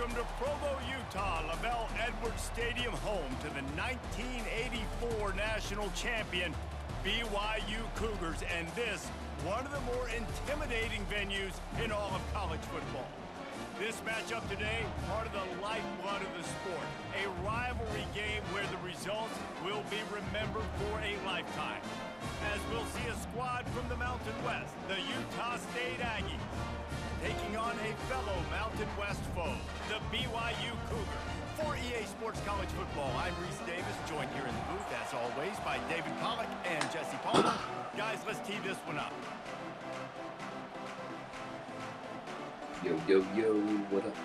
Welcome to Provo, Utah, Lavelle Edwards Stadium, home to the 1984 national champion BYU Cougars, and this, one of the more intimidating venues in all of college football. This matchup today, part of the lifeblood of the sport, a rivalry game where the results will be remembered for a lifetime. As we'll see a squad from the Mountain West, the Utah State Aggies, taking on a fellow Mountain West foe, the BYU Cougars. For EA Sports College Football, I'm Reese Davis, joined here in the booth, as always, by David Pollack and Jesse Palmer. Guys, let's tee this one up. Yo, yo, yo, what up?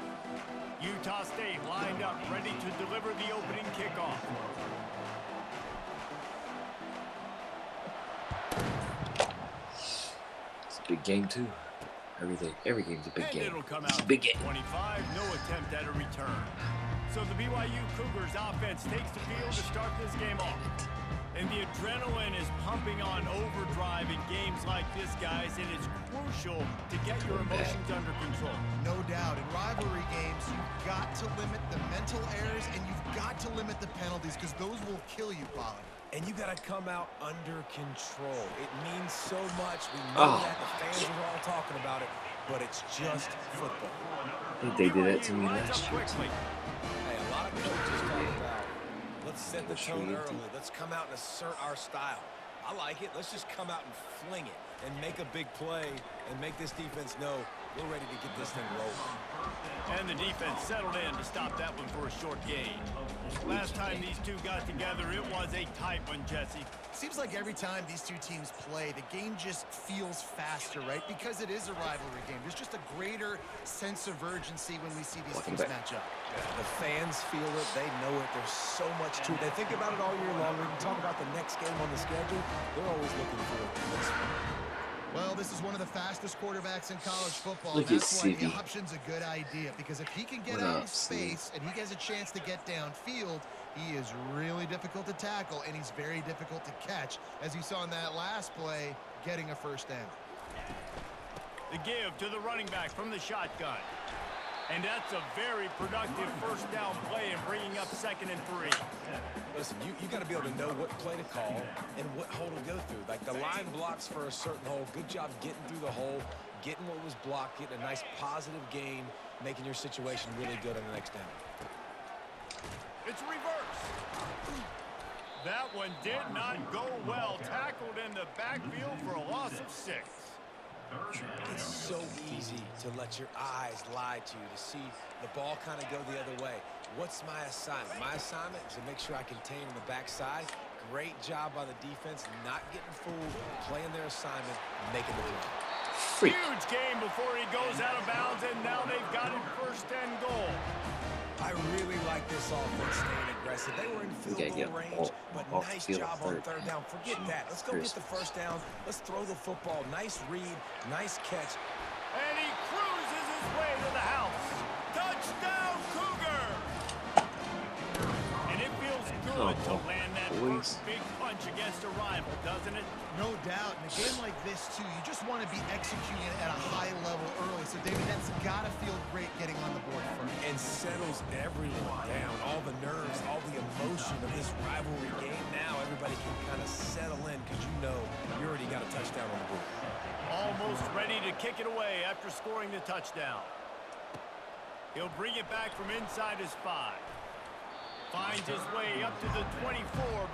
Utah State lined up, ready to deliver the opening kickoff. It's a big game, too. Every game's a big game. It'll come out. It's a big game. 25, no attempt at a return. So the BYU Cougars offense takes the field to start this game off. And the adrenaline is pumping on overdrive in games like this, guys, and it's crucial to get your emotions under control. No doubt. In rivalry games, you've got to limit the mental errors and you've got to limit the penalties because those will kill you, Polly. And you got to come out under control. It means so much. We know that. The fans are all talking about it, but it's just football. I think they did that to me last year. Hey, a lot of coaches talk about, let's set the tone early. Let's come out and assert our style. I like it. Let's just come out and fling it and make a big play and make this defense know we're ready to get this thing rolling. And the defense settled in to stop that one for a short gain. Last time these two got together, it was a tight one, Jesse. Seems like every time these two teams play, the game just feels faster, right? Because it is a rivalry game. There's just a greater sense of urgency when we see these teams match up. The fans feel it. They know it. There's so much to it. They think about it all year long. We can talk about the next game on the schedule. They're always looking forward to this one. Well, this is one of the fastest quarterbacks in college football. Look That's why at the option's a good idea, because if he can get out of space and he has a chance to get downfield, he is really difficult to tackle and he's very difficult to catch, as you saw in that last play, getting a first down. The give to the running back from the shotgun. And that's a very productive first down play and bringing up 2nd and 3. Listen, you got to be able to know what play to call and what hole to go through. Like the line blocks for a certain hole. Good job getting through the hole, getting what was blocked, getting a nice positive gain, making your situation really good on the next down. It's reverse. That one did not go well. Tackled in the backfield for a loss of 6. It's so easy to let your eyes lie to you, to see the ball kind of go the other way. What's my assignment? My assignment is to make sure I contain on the backside. Great job by the defense, not getting fooled, playing their assignment, making the play. Huge game before he goes out of bounds, and now they've got it 1st and goal. I really like this offense staying aggressive. They were in field goal range, but nice job on 3rd down. Forget that. Let's go get the first down. Let's throw the football. Nice read, nice catch. And he cruises his way to the house. Touchdown, Cougar! And it feels good to land that first big punch against a rival, doesn't it? No doubt. In a game like this, too, you just want to be executing at a high level early. So, David, that's got to feel great getting on the board first. And settles everyone down. All the nerves, all the emotion of this rivalry game. Now everybody can kind of settle in because you know you already got a touchdown on the board. Almost ready to kick it away after scoring the touchdown. He'll bring it back from inside his 5. Finds his way up to the 24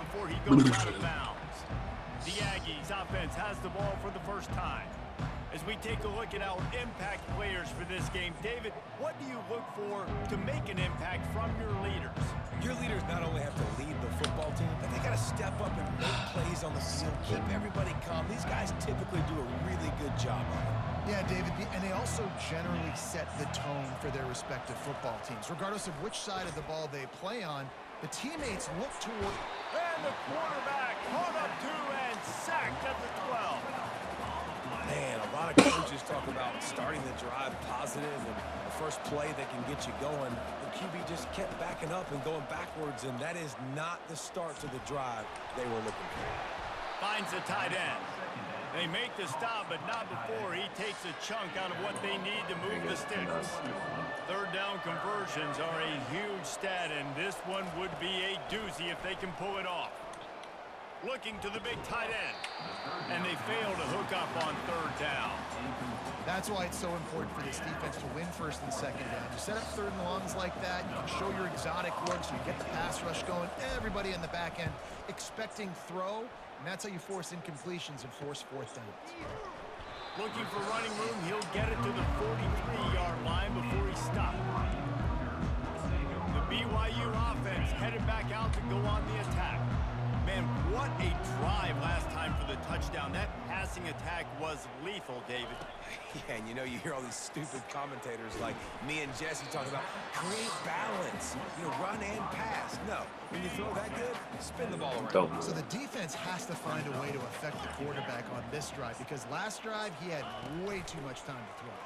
before he goes out of bounds. The Aggies offense has the ball for the first time. As we take a look at our impact players for this game, David, what do you look for to make an impact from your leaders? Your leaders not only have to lead the football team, but they got to step up and make plays on the field, keep everybody calm. These guys typically do a really good job on it. Yeah, David, and they also generally set the tone for their respective football teams. Regardless of which side of the ball they play on, the teammates look toward... And the quarterback caught up to and sacked at the 12. Man, a lot of coaches talk about starting the drive positive and the first play that can get you going. The QB just kept backing up and going backwards, and that is not the start to the drive they were looking for. Finds the tight end. They make the stop, but not before he takes a chunk out of what they need to move the sticks. Third down conversions are a huge stat, and this one would be a doozy if they can pull it off. Looking to the big tight end, and they fail to hook up on third down. That's why it's so important for this defense to win first and second down. You set up third and longs like that, you can show your exotic looks, you get the pass rush going, everybody in the back end expecting throw, and that's how you force incompletions and force fourth downs. Looking for running room, he'll get it to the 43-yard line before he stopped. The BYU offense headed back out to go on the attack. Man, what a drive last time for the touchdown. That passing attack was lethal, David. Yeah, and you hear all these stupid commentators like me and Jesse talking about create balance, run and pass. No, when you throw that good, spin the ball around. So the defense has to find a way to affect the quarterback on this drive because last drive he had way too much time to throw.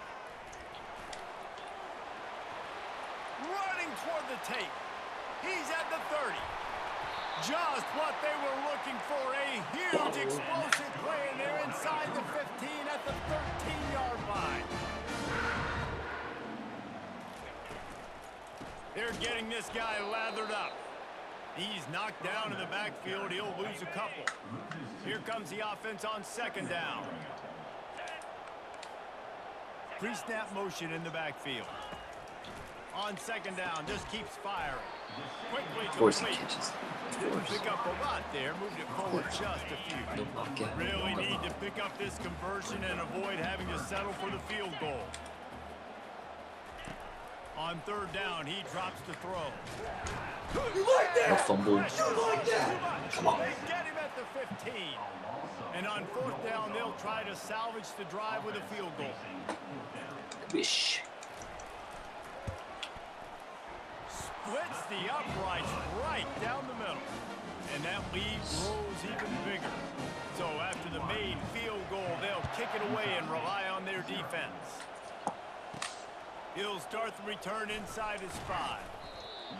Running toward the tape. He's at the 30. Just what they were looking for, a huge explosive play, and they're inside the 15 at the 13-yard line. They're getting this guy lathered up. He's knocked down in the backfield. He'll lose a couple. Here comes the offense on second down. Pre-snap motion in the backfield. On second down, just keeps firing. Quickly complete. Didn't pick up a lot there, moved it forward just a few. Really need to pick up this conversion and avoid having to settle for the field goal. On third down, he drops the throw. You like that? Fumble. You like that? Come on. They get him at the 15. And on fourth down, they'll try to salvage the drive with a field goal. Wish. Splits the uprights right down the middle. And that lead grows even bigger. So after the made field goal, they'll kick it away and rely on their defense. He'll start the return inside his 5.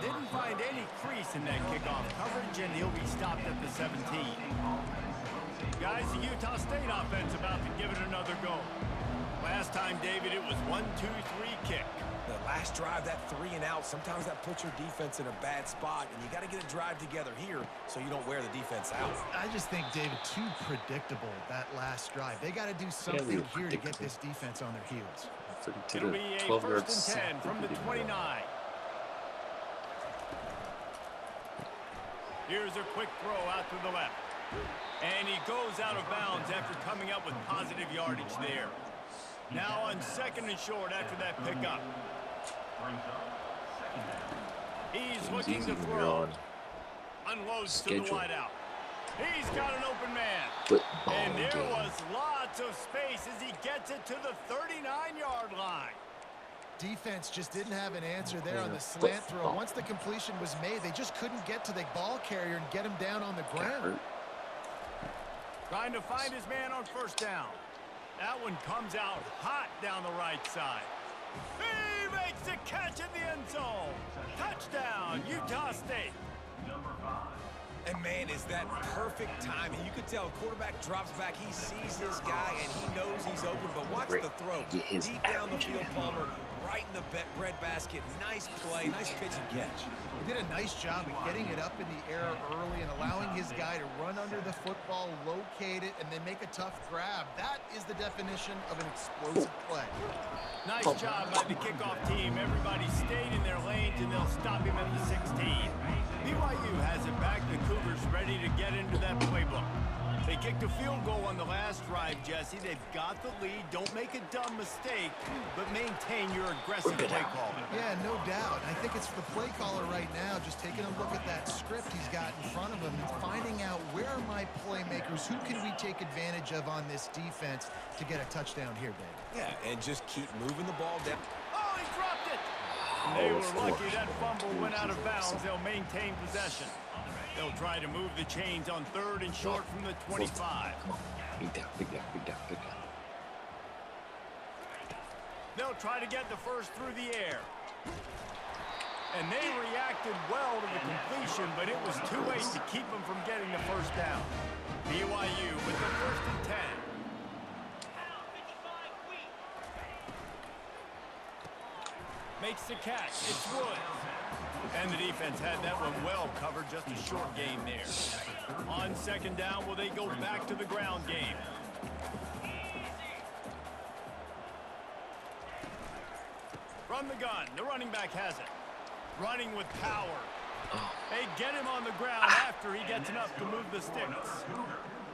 Didn't find any crease in that kickoff coverage, and he'll be stopped at the 17. Guys, the Utah State offense about to give it another go. Last time, David, it was 1-2-3 kick. The last drive, that 3 and out, sometimes that puts your defense in a bad spot, and you got to get a drive together here so you don't wear the defense out. I just think, David, too predictable, that last drive. They got to do something here to get this defense on their heels. It'll be a first and 10 from the 29. Here's a quick throw out to the left. And he goes out of bounds after coming up with positive yardage there. Now on second and short after that pickup. He's looking to throw. Unloads to the wideout. He's got an open man. And there was lots of space as he gets it to the 39-yard line. Defense just didn't have an answer there on the slant throw. Once the completion was made, they just couldn't get to the ball carrier and get him down on the ground. Trying to find his man on first down. That one comes out hot down the right side. He makes the catch in the end zone. Touchdown, Utah State. And, man, is that perfect timing. You could tell quarterback drops back. He sees his guy, and he knows he's open. But watch the throw. Deep down the field, Palmer, right in the breadbasket. Nice play, nice pitch and catch. He did a nice job of getting it up in the air early and allowing his guy to run under the football, locate it, and then make a tough grab. That is the definition of an explosive play. Nice job by the kickoff team. Everybody stayed in their lanes, and they'll stop him at the 16. BYU has it back. The Cougars ready to get into that playbook. They kicked a field goal on the last drive, Jesse. They've got the lead. Don't make a dumb mistake, but maintain your aggressive play call. Yeah, no doubt. I think it's the play caller right now just taking a look at that script he's got in front of him and finding out where are my playmakers, who can we take advantage of on this defense to get a touchdown here, Dave. Yeah, and just keep moving the ball down. Oh, he dropped it! They were lucky that fumble went out of bounds. They'll maintain possession. They'll try to move the chains on third and short from the 25. Come on. Big down, big down, big down, big down. They'll try to get the first through the air. And they reacted well to the completion, but it was too late to keep them from getting the first down. BYU with the first and 10. Makes the catch. It's Woods. And the defense had that one well covered. Just a short game there. On second down, will they go back to the ground game? From the gun, the running back has it. Running with power. They get him on the ground after he gets enough to move the sticks.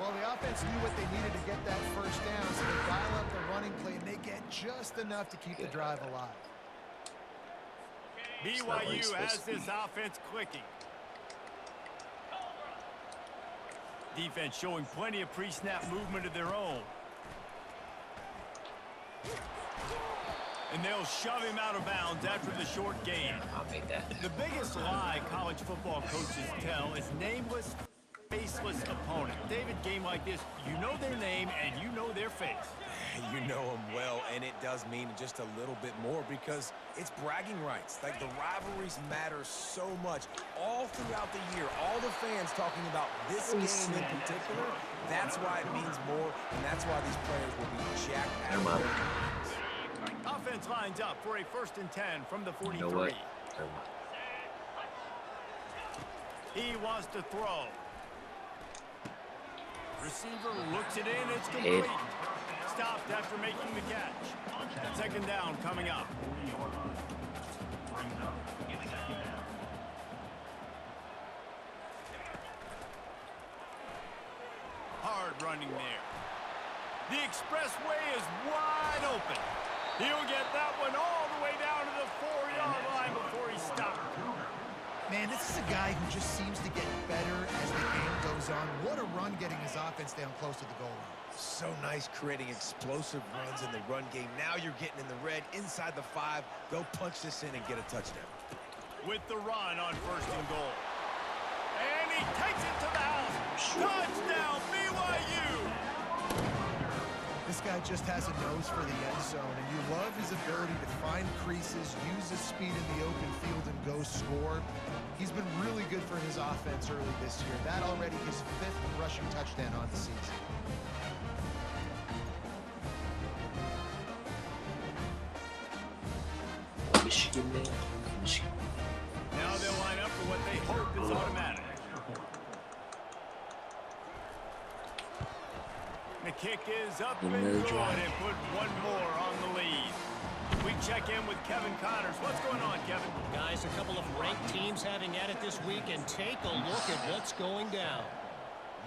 Well, the offense knew what they needed to get that first down, so they dial up the running play, and they get just enough to keep the drive alive. BYU has this offense clicking. Defense showing plenty of pre-snap movement of their own. And they'll shove him out of bounds after the short gain. I'll make that. The biggest lie college football coaches tell is nameless, faceless opponent. David, game like this, you know their name and you know their face. You know them well, and it does mean just a little bit more because it's bragging rights. Like, the rivalries matter so much all throughout the year. All the fans talking about this game in particular, that's why it means more, and that's why these players will be jacked out of their minds. Offense lines up for a 1st and 10 from the 43. You know what? He wants to throw. Receiver looks it in. It's complete. Stopped after making the catch. Second down coming up. Hard running there. The expressway is wide open. He'll get that one all the way down to the 4-yard line before he stopped. Man, this is a guy who just seems to get better as the game goes on. What a run getting his offense down close to the goal line. So nice creating explosive runs in the run game. Now you're getting in the red inside the 5. Go punch this in and get a touchdown. With the run on 1st and goal. And he takes it to the house. Touchdown, BYU! This guy just has a nose for the end zone, and you love his ability to find creases, use his speed in the open field, and go score. He's been really good for his offense early this year. That already his 5th rushing touchdown on the season. Michigan, man. Michigan. Now they'll line up for what they hope is automatic. The kick is up and good and put one more on the lead. We check in with Kevin Connors. What's going on, Kevin? Guys, a couple of ranked teams having at it this week, and take a look at what's going down.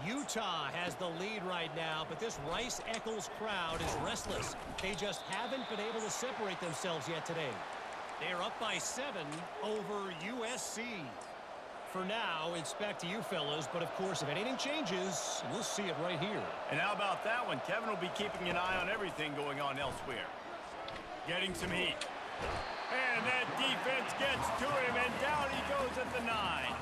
Utah has the lead right now, but this Rice-Eccles crowd is restless. They just haven't been able to separate themselves yet today. They're up by 7 over USC. For now, it's back to you fellas, but of course, if anything changes, we'll see it right here. And how about that one? Kevin will be keeping an eye on everything going on elsewhere. Getting some heat. And that defense gets to him, and down he goes at the 9.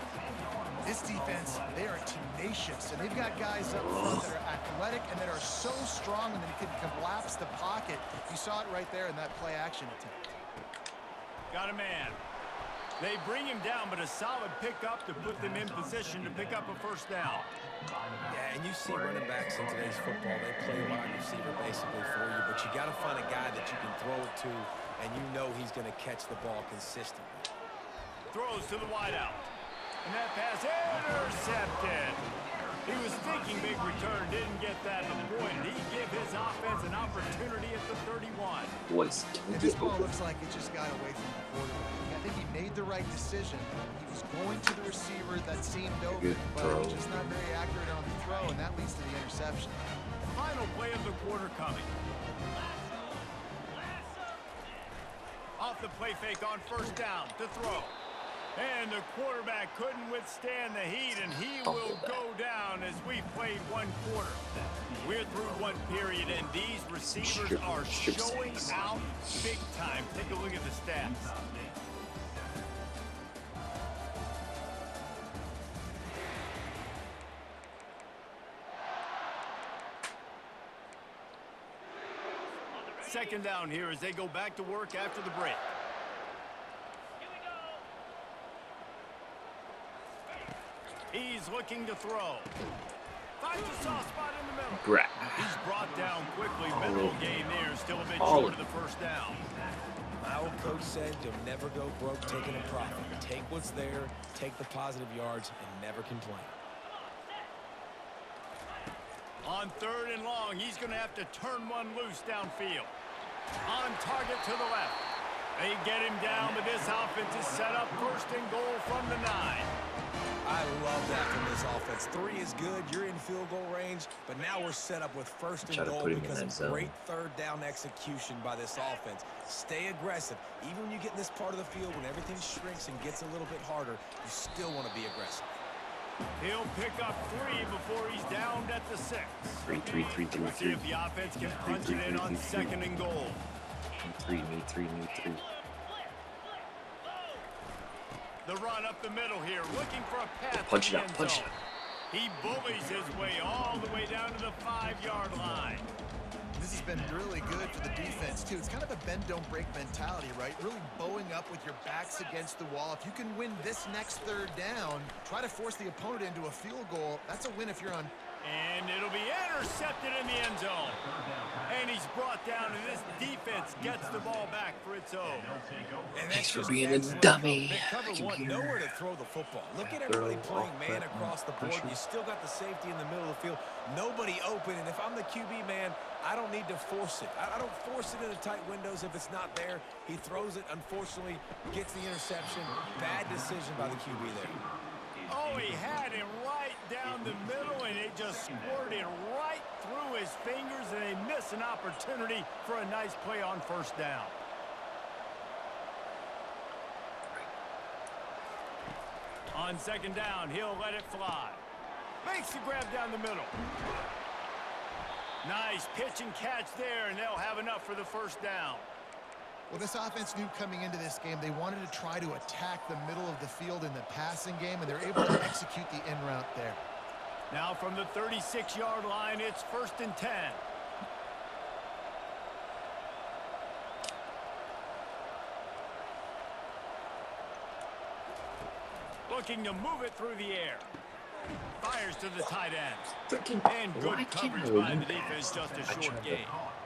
This defense, they are tenacious, and they've got guys up front that are athletic and that are so strong and they can collapse the pocket. You saw it right there in that play-action attempt. Got a man. They bring him down, but a solid pickup to put them in position to pick up a 1st down. Yeah, and you see running backs in today's football, they play wide receiver basically for you, but you got to find a guy that you can throw it to, and you know he's going to catch the ball consistently. Throws to the wideout. And that pass intercepted. He was thinking big return, didn't get that. And boy, did he give his offense an opportunity at the 31. Boys, And this ball looks like it just got away from the quarterback. I think he made the right decision. He was going to the receiver that seemed open, but just not very accurate on the throw, and that leads to the interception. Final play of the quarter coming. Off the play fake on 1st down to throw. And the quarterback couldn't withstand the heat, and he will go down as we've played 1 quarter. We're through 1 period, and these receivers are showing out big time. Take a look at the stats. Second down here as they go back to work after the break. He's looking to throw. Finds a soft spot in the middle. He's brought down quickly. Middle gain there, still a bit short of the 1st down. My old coach said you'll never go broke taking a profit. Take what's there, take the positive yards, and never complain. On 3rd and long, he's going to have to turn one loose downfield. On target to the left. They get him down, but this offense is set up 1st and goal from the 9. I love that from this offense. 3 is good. You're in field goal range, but now we're set up with 1st and goal because of great 3rd down execution by this offense. Stay aggressive. Even when you get in this part of the field, when everything shrinks and gets a little bit harder, you still want to be aggressive. He'll pick up 3 before he's downed at the 6. 3, 3, 3, 3, 3. See if the offense can punch it in on 2nd and goal. Need 3. The run up the middle here, looking for a path. Punch it out, punch it out. He bullies his way all the way down to the 5-yard line. This has been really good for the defense, too. It's kind of a bend-don't-break mentality, right? Really bowing up with your backs against the wall. If you can win this next 3rd down, try to force the opponent into a field goal. That's a win if you're on. And it'll be intercepted in the end zone. And he's brought down, and this defense gets the ball back for its own. And thanks for being a dummy. Cover one, nowhere to throw the football. Look at everybody playing man across the board. You still got the safety in the middle of the field. Nobody open, and if I'm the QB, man, I don't need to force it. I don't force it into tight windows if it's not there. He throws it, unfortunately, gets the interception. Bad decision by the QB there. Oh, he had him right down the middle, and it just squirted right through his fingers, and they miss an opportunity for a nice play on 1st down. On 2nd down, he'll let it fly. Makes the grab down the middle. Nice pitch and catch there, and they'll have enough for the 1st down. Well, this offense knew coming into this game they wanted to try to attack the middle of the field in the passing game, and they're able to execute the in route there. Now from the 36-yard line, it's 1st and 10. Looking to move it through the air. Fires to the tight end. And good coverage by the defense, just a short gain.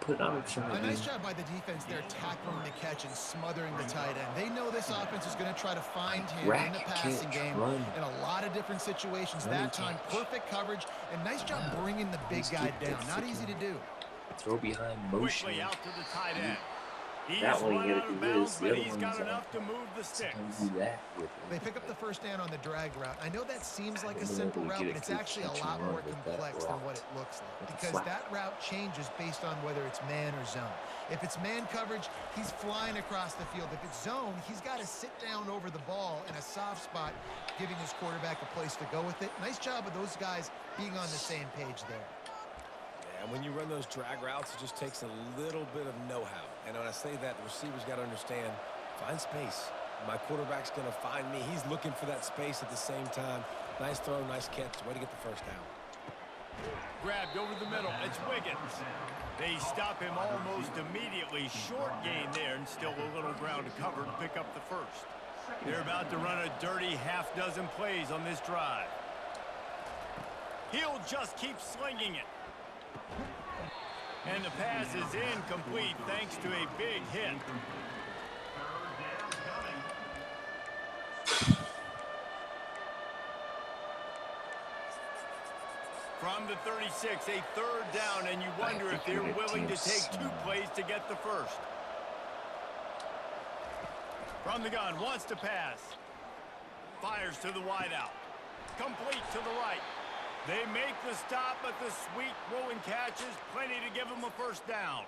A nice job by the defense there, tackling the catch and smothering the tight end. They know this offense is going to try to find him in the passing game in a lot of different situations. That time, perfect coverage, and nice job bringing the big guy down. Not easy to do. Throw behind motion. Quickly out to the tight end. He's that one run you out of bounds, but he's got enough to move the sticks. They pick up the 1st down on the drag route. I know that seems like a simple route, but it's actually a lot more complex than what it looks like, because that route changes based on whether it's man or zone. If it's man coverage, he's flying across the field. If it's zone, he's got to sit down over the ball in a soft spot, giving his quarterback a place to go with it. Nice job of those guys being on the same page there. And when you run those drag routes, it just takes a little bit of know-how. And when I say that, the receiver's got to understand, find space. My quarterback's going to find me. He's looking for that space at the same time. Nice throw, nice catch. Way to get the 1st down. Grabbed over the middle. It's Wiggins. They stop him almost immediately. Short gain there, and still a little ground to cover to pick up the 1st. They're about to run a dirty half-dozen plays on this drive. He'll just keep slinging it. And the pass is incomplete thanks to a big hit. From the 36, a 3rd down, and you wonder if they're willing to take 2 plays to get the 1st. From the gun, wants to pass. Fires to the wideout. Complete to the right. They make the stop, but the sweet throw and catch is plenty to give them a 1st down.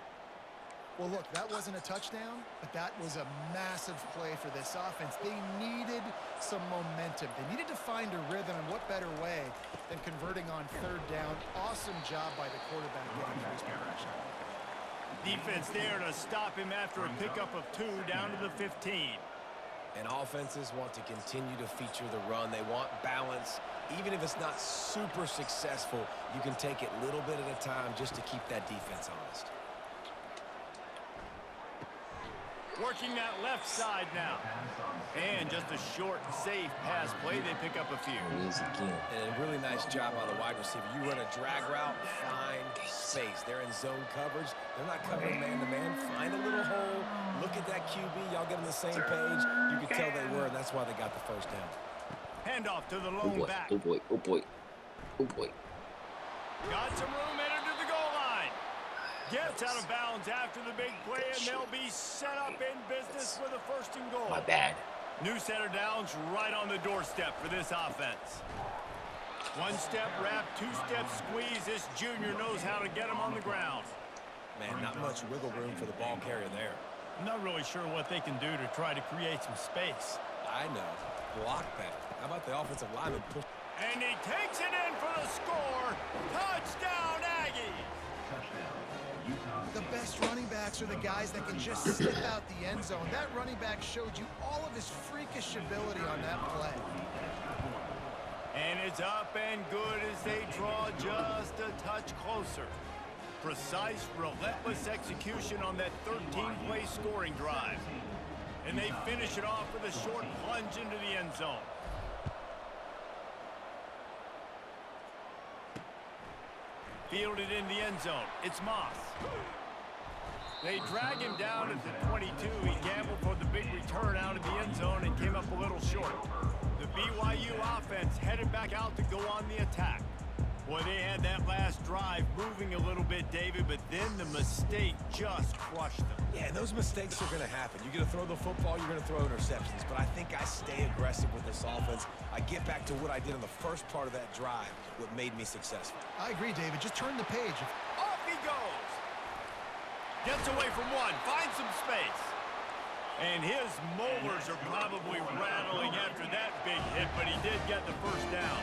Well, look, that wasn't a touchdown, but that was a massive play for this offense. They needed some momentum. They needed to find a rhythm, and what better way than converting on 3rd down. Awesome job by the quarterback getting through his progression. Defense there to stop him after a pickup of 2 down to the 15. And offenses want to continue to feature the run. They want balance. Even if it's not super successful, you can take it a little bit at a time just to keep that defense honest. Working that left side now. And just a short, safe pass play. They pick up a few. There it is again. And a really nice job by the wide receiver. You run a drag route, find space. They're in zone coverage. They're not covering man-to-man. Find a little hole. Look at that QB. Y'all get on the same page. You can tell they were, and that's why they got the first down. Handoff to the lone back. Oh, boy. Oh, boy. Oh, boy. Got some room headed to the goal line. Gets out of bounds after the big play, and they'll be set up in business for the first and goal. My bad. New center downs right on the doorstep for this offense. One step wrap, two step squeeze. This junior knows how to get him on the ground. Man, not much wiggle room for the ball carrier there. I'm not really sure what they can do to try to create some space. I know. Block that. How about the offensive lineman push? And he takes it in for the score. Touchdown, Aggies. The best running backs are the guys that can just sniff out the end zone. That running back showed you all of his freakish ability on that play. And it's up and good as they draw just a touch closer. Precise, relentless execution on that 13-play scoring drive. And they finish it off with a short plunge into the end zone. Fielded in the end zone. It's Moss. They drag him down at the 22. He gambled for the big return out of the end zone and came up a little short. The BYU offense headed back out to go on the attack. Boy, they had that last drive moving a little bit, David, but then the mistake just crushed them. Yeah, and those mistakes are going to happen. You're going to throw the football, you're going to throw interceptions. But I think I stay aggressive with this offense. I get back to what I did in the first part of that drive, what made me successful. I agree, David. Just turn the page. Off he goes. Gets away from one, finds some space. And his molars are probably rattling after that big hit, but he did get the first down.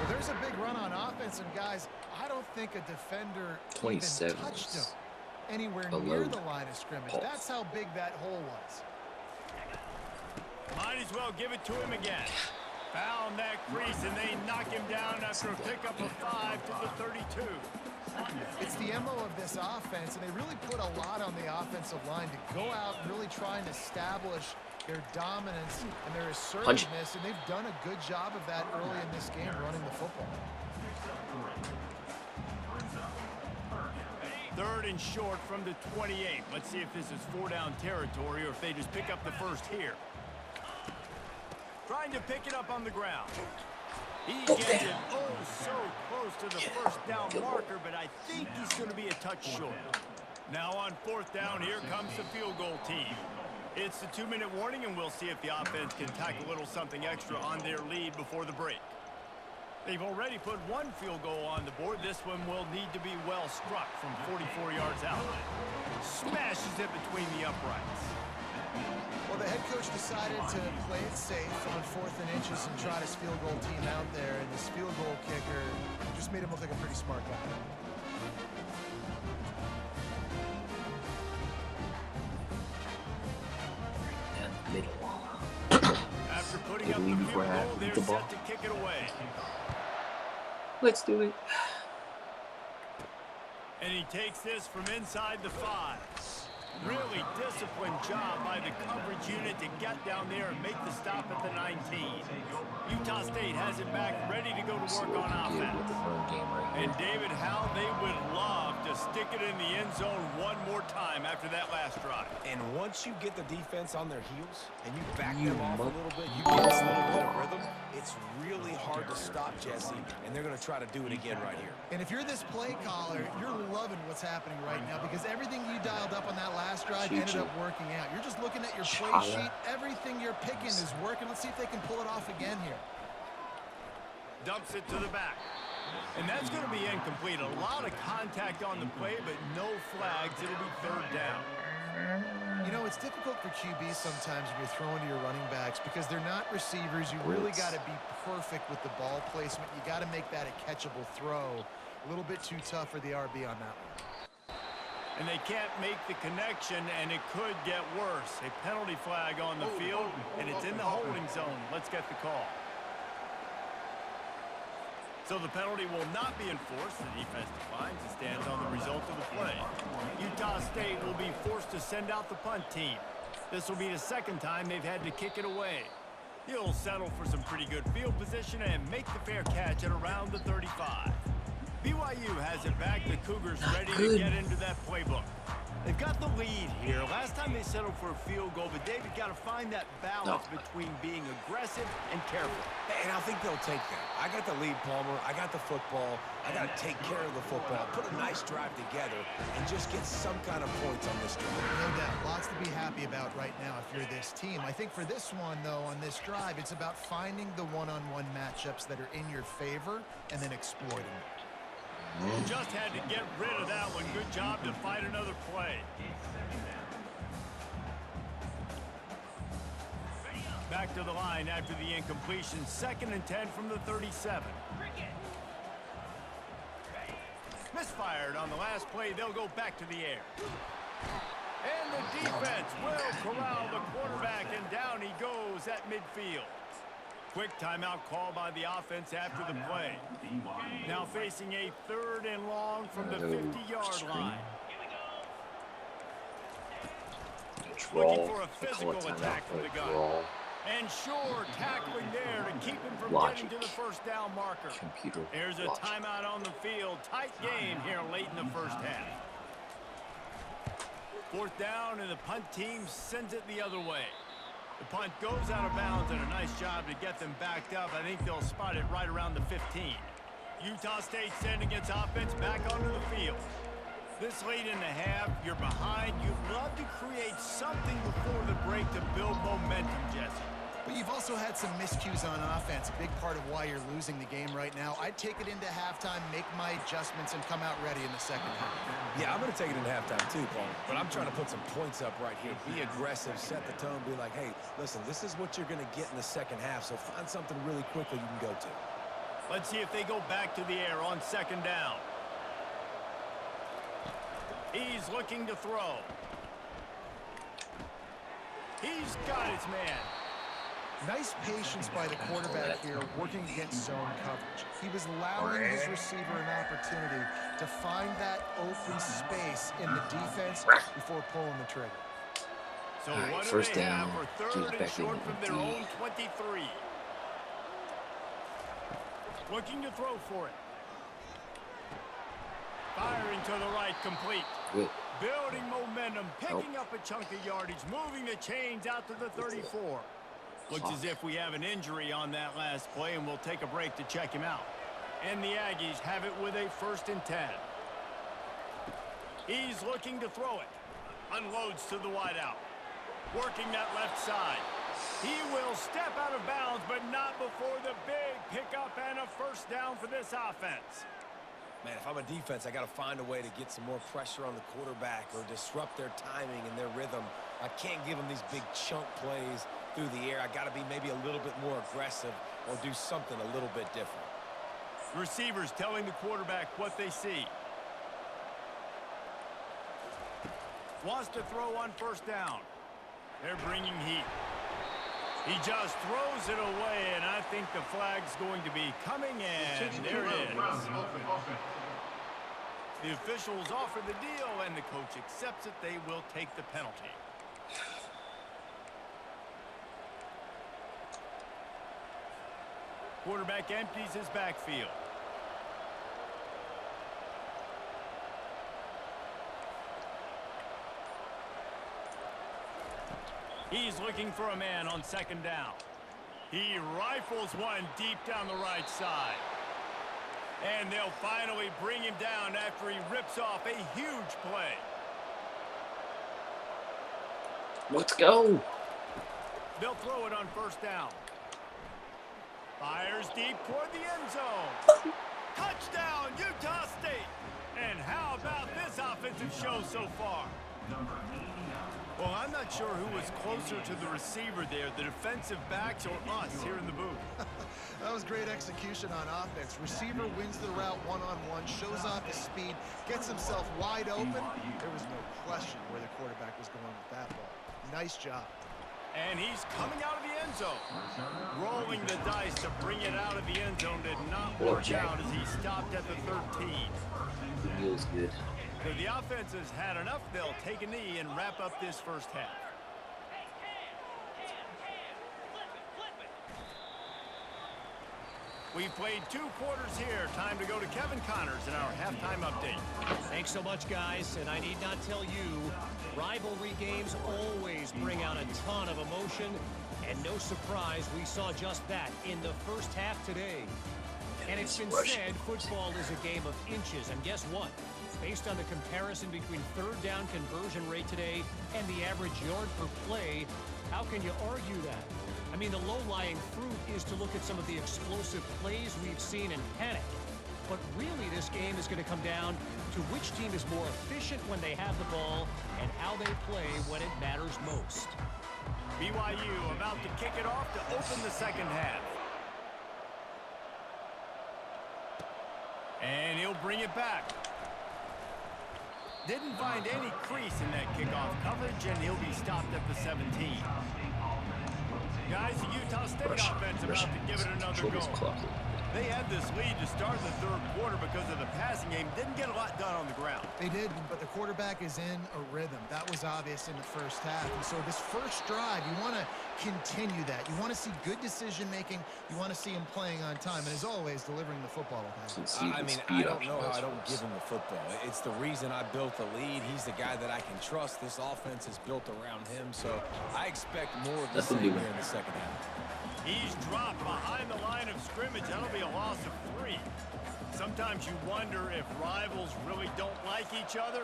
Well, there's a big run on offense, and guys, I don't think a defender 27 even touched him anywhere a near load. the line of scrimmage. Oh. That's how big that hole was. Might as well give it to him again. Found that crease, and they knock him down after a pickup of 5 to the 32. It's the MO of this offense, and they really put a lot on the offensive line to go out and really try and establish their dominance and their assertiveness, and they've done a good job of that early in this game running the football. Third and short from the 28. Let's see if this is 4-down territory or if they just pick up the first here. Trying to pick it up on the ground. He gets it so close to the first down marker, but I think he's going to be a touch short. Now on 4th down, here comes the field goal team. It's the 2-minute warning, and we'll see if the offense can tack a little something extra on their lead before the break. They've already put one field goal on the board. This one will need to be well struck from 44 yards out. Smashes it between the uprights. Well, the head coach decided to play it safe on 4th and inches and trot his field goal team out there, and this field goal kicker just made him look like a pretty smart guy. After putting up the field goal, they're set to kick it away. Let's do it. And he takes this from inside the 5. Really disciplined job by the coverage unit to get down there and make the stop at the 19. Utah State has it back, ready to go to work on offense. And David, how they would love to stick it in the end zone one more time after that last drive. And once you get the defense on their heels and you back them off a little bit, you get this little bit of rhythm, it's really hard to stop, Jesse, and they're going to try to do it again right here. And if you're this play caller, you're loving what's happening right now because everything you dialed up on that last drive ended up working out. You're just looking at your play sheet. Everything you're picking is working. Let's see if they can pull it off again here. Dumps it to the back. And that's going to be incomplete. A lot of contact on the play, but no flags. It'll be 3rd down. You know, it's difficult for QBs sometimes when you're throwing to your running backs because they're not receivers. You really got to be perfect with the ball placement. You got to make that a catchable throw. A little bit too tough for the RB on that one. And they can't make the connection, and it could get worse. A penalty flag on the field, and it's in the holding zone. Let's get the call. So the penalty will not be enforced. The defense declines and stands on the result of the play. Utah State will be forced to send out the punt team. This will be the second time they've had to kick it away. He'll settle for some pretty good field position and make the fair catch at around the 35. BYU has it back. The Cougars ready to get into that playbook. They've got the lead here. Last time they settled for a field goal, but David got to find that balance between being aggressive and careful. And I think they'll take that. I got the lead, Palmer. I got the football. I got to take care of the football, put a nice drive together, and just get some kind of points on this drive. No doubt. Lots to be happy about right now if you're this team. I think for this one, though, on this drive, it's about finding the one-on-one matchups that are in your favor and then exploiting them. Just had to get rid of that one. Good job to fight another play. Back to the line after the incompletion. 2nd and 10 from the 37. Misfired on the last play. They'll go back to the air. And the defense will corral the quarterback, and down he goes at midfield. Quick timeout call by the offense after the play. Now facing a 3rd and long from the 50-yard line. Looking for a physical attack from the gun. And sure, tackling there to keep him from getting to the first down marker. There's a timeout on the field. Tight game here late in the first half. 4th down, and the punt team sends it the other way. The punt goes out of bounds, and a nice job to get them backed up. I think they'll spot it right around the 15. Utah State sending its offense back onto the field. This late in the half, you're behind. You'd love to create something before the break to build momentum, Jesse. But you've also had some miscues on offense, a big part of why you're losing the game right now. I'd take it into halftime, make my adjustments, and come out ready in the second half. Yeah, I'm going to take it into halftime too, Paul. But I'm trying to put some points up right here. Be aggressive, set the tone, be like, hey, listen, this is what you're going to get in the second half, so find something really quickly you can go to. Let's see if they go back to the air on 2nd down. He's looking to throw. He's got his man. Nice patience by the quarterback here, working against zone coverage. He was allowing his receiver an opportunity to find that open space in the defense before pulling the trigger. So what do they have for 3rd and short from their own 23? Looking to throw for it. Firing to the right, complete. Good. Building momentum, picking up a chunk of yardage, moving the chains out to the 34. Looks as if we have an injury on that last play, and we'll take a break to check him out. And the Aggies have it with a 1st and 10. He's looking to throw it. Unloads to the wideout. Working that left side. He will step out of bounds, but not before the big pickup and a 1st down for this offense. Man, if I'm a defense, I got to find a way to get some more pressure on the quarterback or disrupt their timing and their rhythm. I can't give them these big chunk plays through the air. I got to be maybe a little bit more aggressive or do something a little bit different. Receivers telling the quarterback what they see. Wants to throw on 1st down. They're bringing heat. He just throws it away, and I think the flag's going to be coming, and there it is. The officials offer the deal, and the coach accepts it. They will take the penalty. Quarterback empties his backfield. He's looking for a man on 2nd down. He rifles one deep down the right side. And they'll finally bring him down after he rips off a huge play. Let's go. They'll throw it on 1st down. Fires deep toward the end zone. Touchdown, Utah State. And how about this offensive show so far? Well, I'm not sure who was closer to the receiver there, the defensive backs or us here in the booth. That was great execution on offense. Receiver wins the route one-on-one, shows off his speed, gets himself wide open. There was no question where the quarterback was going with that ball. Nice job. And he's coming out of the end zone. Rolling the dice to bring it out of the end zone did not work out as he stopped at the 13. Feels good. So the offense has had enough. They'll take a knee and wrap up this first half. We've played 2 quarters here. Time to go to Kevin Connors in our halftime update. Thanks so much, guys. And I need not tell you, rivalry games always bring out a ton of emotion. And no surprise, we saw just that in the first half today. And it's been said football is a game of inches. And guess what? Based on the comparison between third down conversion rate today and the average yard per play, how can you argue that? I mean, the low-lying fruit is to look at some of the explosive plays we've seen and panic. But really, this game is going to come down to which team is more efficient when they have the ball and how they play when it matters most. BYU about to kick it off to open the second half. And he'll bring it back. Didn't find any crease in that kickoff coverage, and he'll be stopped at the 17. Guys, the Utah State offense about to give it another go. They had this lead to start the third quarter because of the passing game. Didn't get a lot done on the ground. They did, but the quarterback is in a rhythm. That was obvious in the first half. And so this first drive, you want to continue that. You want to see good decision-making. You want to see him playing on time. And as always, delivering the football. I mean, I don't know how I don't give him the football. It's the reason I built the lead. He's the guy that I can trust. This offense is built around him. So I expect more of the same here in the second half. He's dropped behind the line of scrimmage. That'll be a loss of 3. Sometimes you wonder if rivals really don't like each other.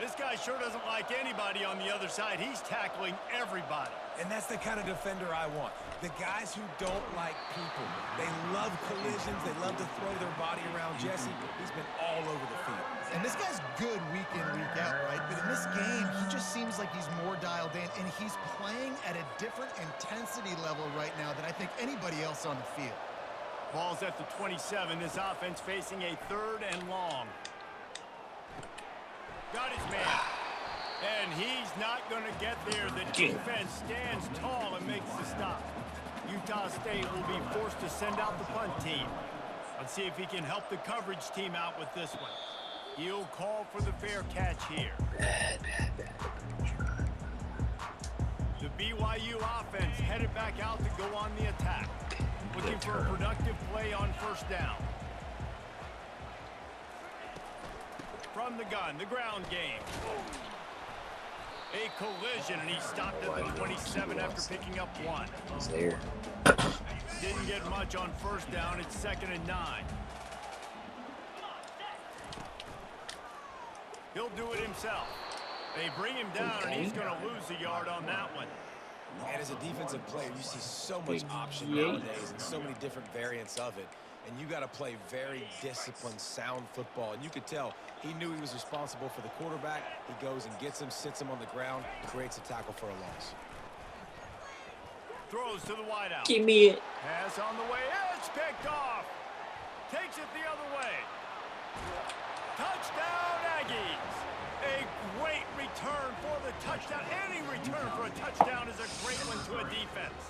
This guy sure doesn't like anybody on the other side. He's tackling everybody. And that's the kind of defender I want. The guys who don't like people. They love collisions. They love to throw their body around Jesse. He's been all over the field. And this guy's good week in, week out, right? But in this game, he just seems like he's more dialed in, and he's playing at a different intensity level right now than I think anybody else on the field. Ball's at the 27. This offense facing a 3rd and long. Got his man. And he's not going to get there. The defense stands tall and makes the stop. Utah State will be forced to send out the punt team. Let's see if he can help the coverage team out with this one. He'll call for the fair catch here. The BYU offense headed back out to go on the attack. Looking for a productive play on first down. From the gun, the ground game. A collision, and he stopped at the 27 after picking up 1. He's there. Didn't get much on first down. It's 2nd and 9. He'll do it himself. They bring him down, and he's going to lose a yard on that one. And as a defensive player, you see so much option nowadays and so many different variants of it. And you got to play very disciplined, sound football. And you could tell he knew he was responsible for the quarterback. He goes and gets him, sits him on the ground, creates a tackle for a loss. Throws to the wideout. Give me it. Pass on the way. It's picked off. Takes it the other way. Touchdown, Aggies. A great return for the touchdown. Any return for a touchdown is a great one to a defense.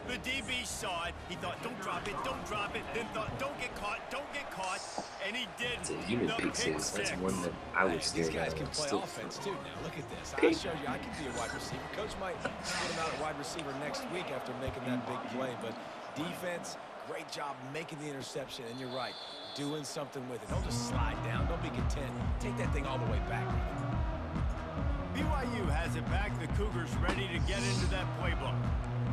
The DB saw it. He thought, don't drop it, don't drop it. Then thought, don't get caught, don't get caught. And he didn't. It's a unit pick six. That's one that I would stare These guys at. can play offense too now. Look at this. I showed you I can be a wide receiver. Coach might put him out at wide receiver next week after making that big play. But defense, great job making the interception. And you're right, doing something with it. Don't just slide down. Don't be content. Take that thing all the way back. BYU has it back. The Cougars ready to get into that playbook.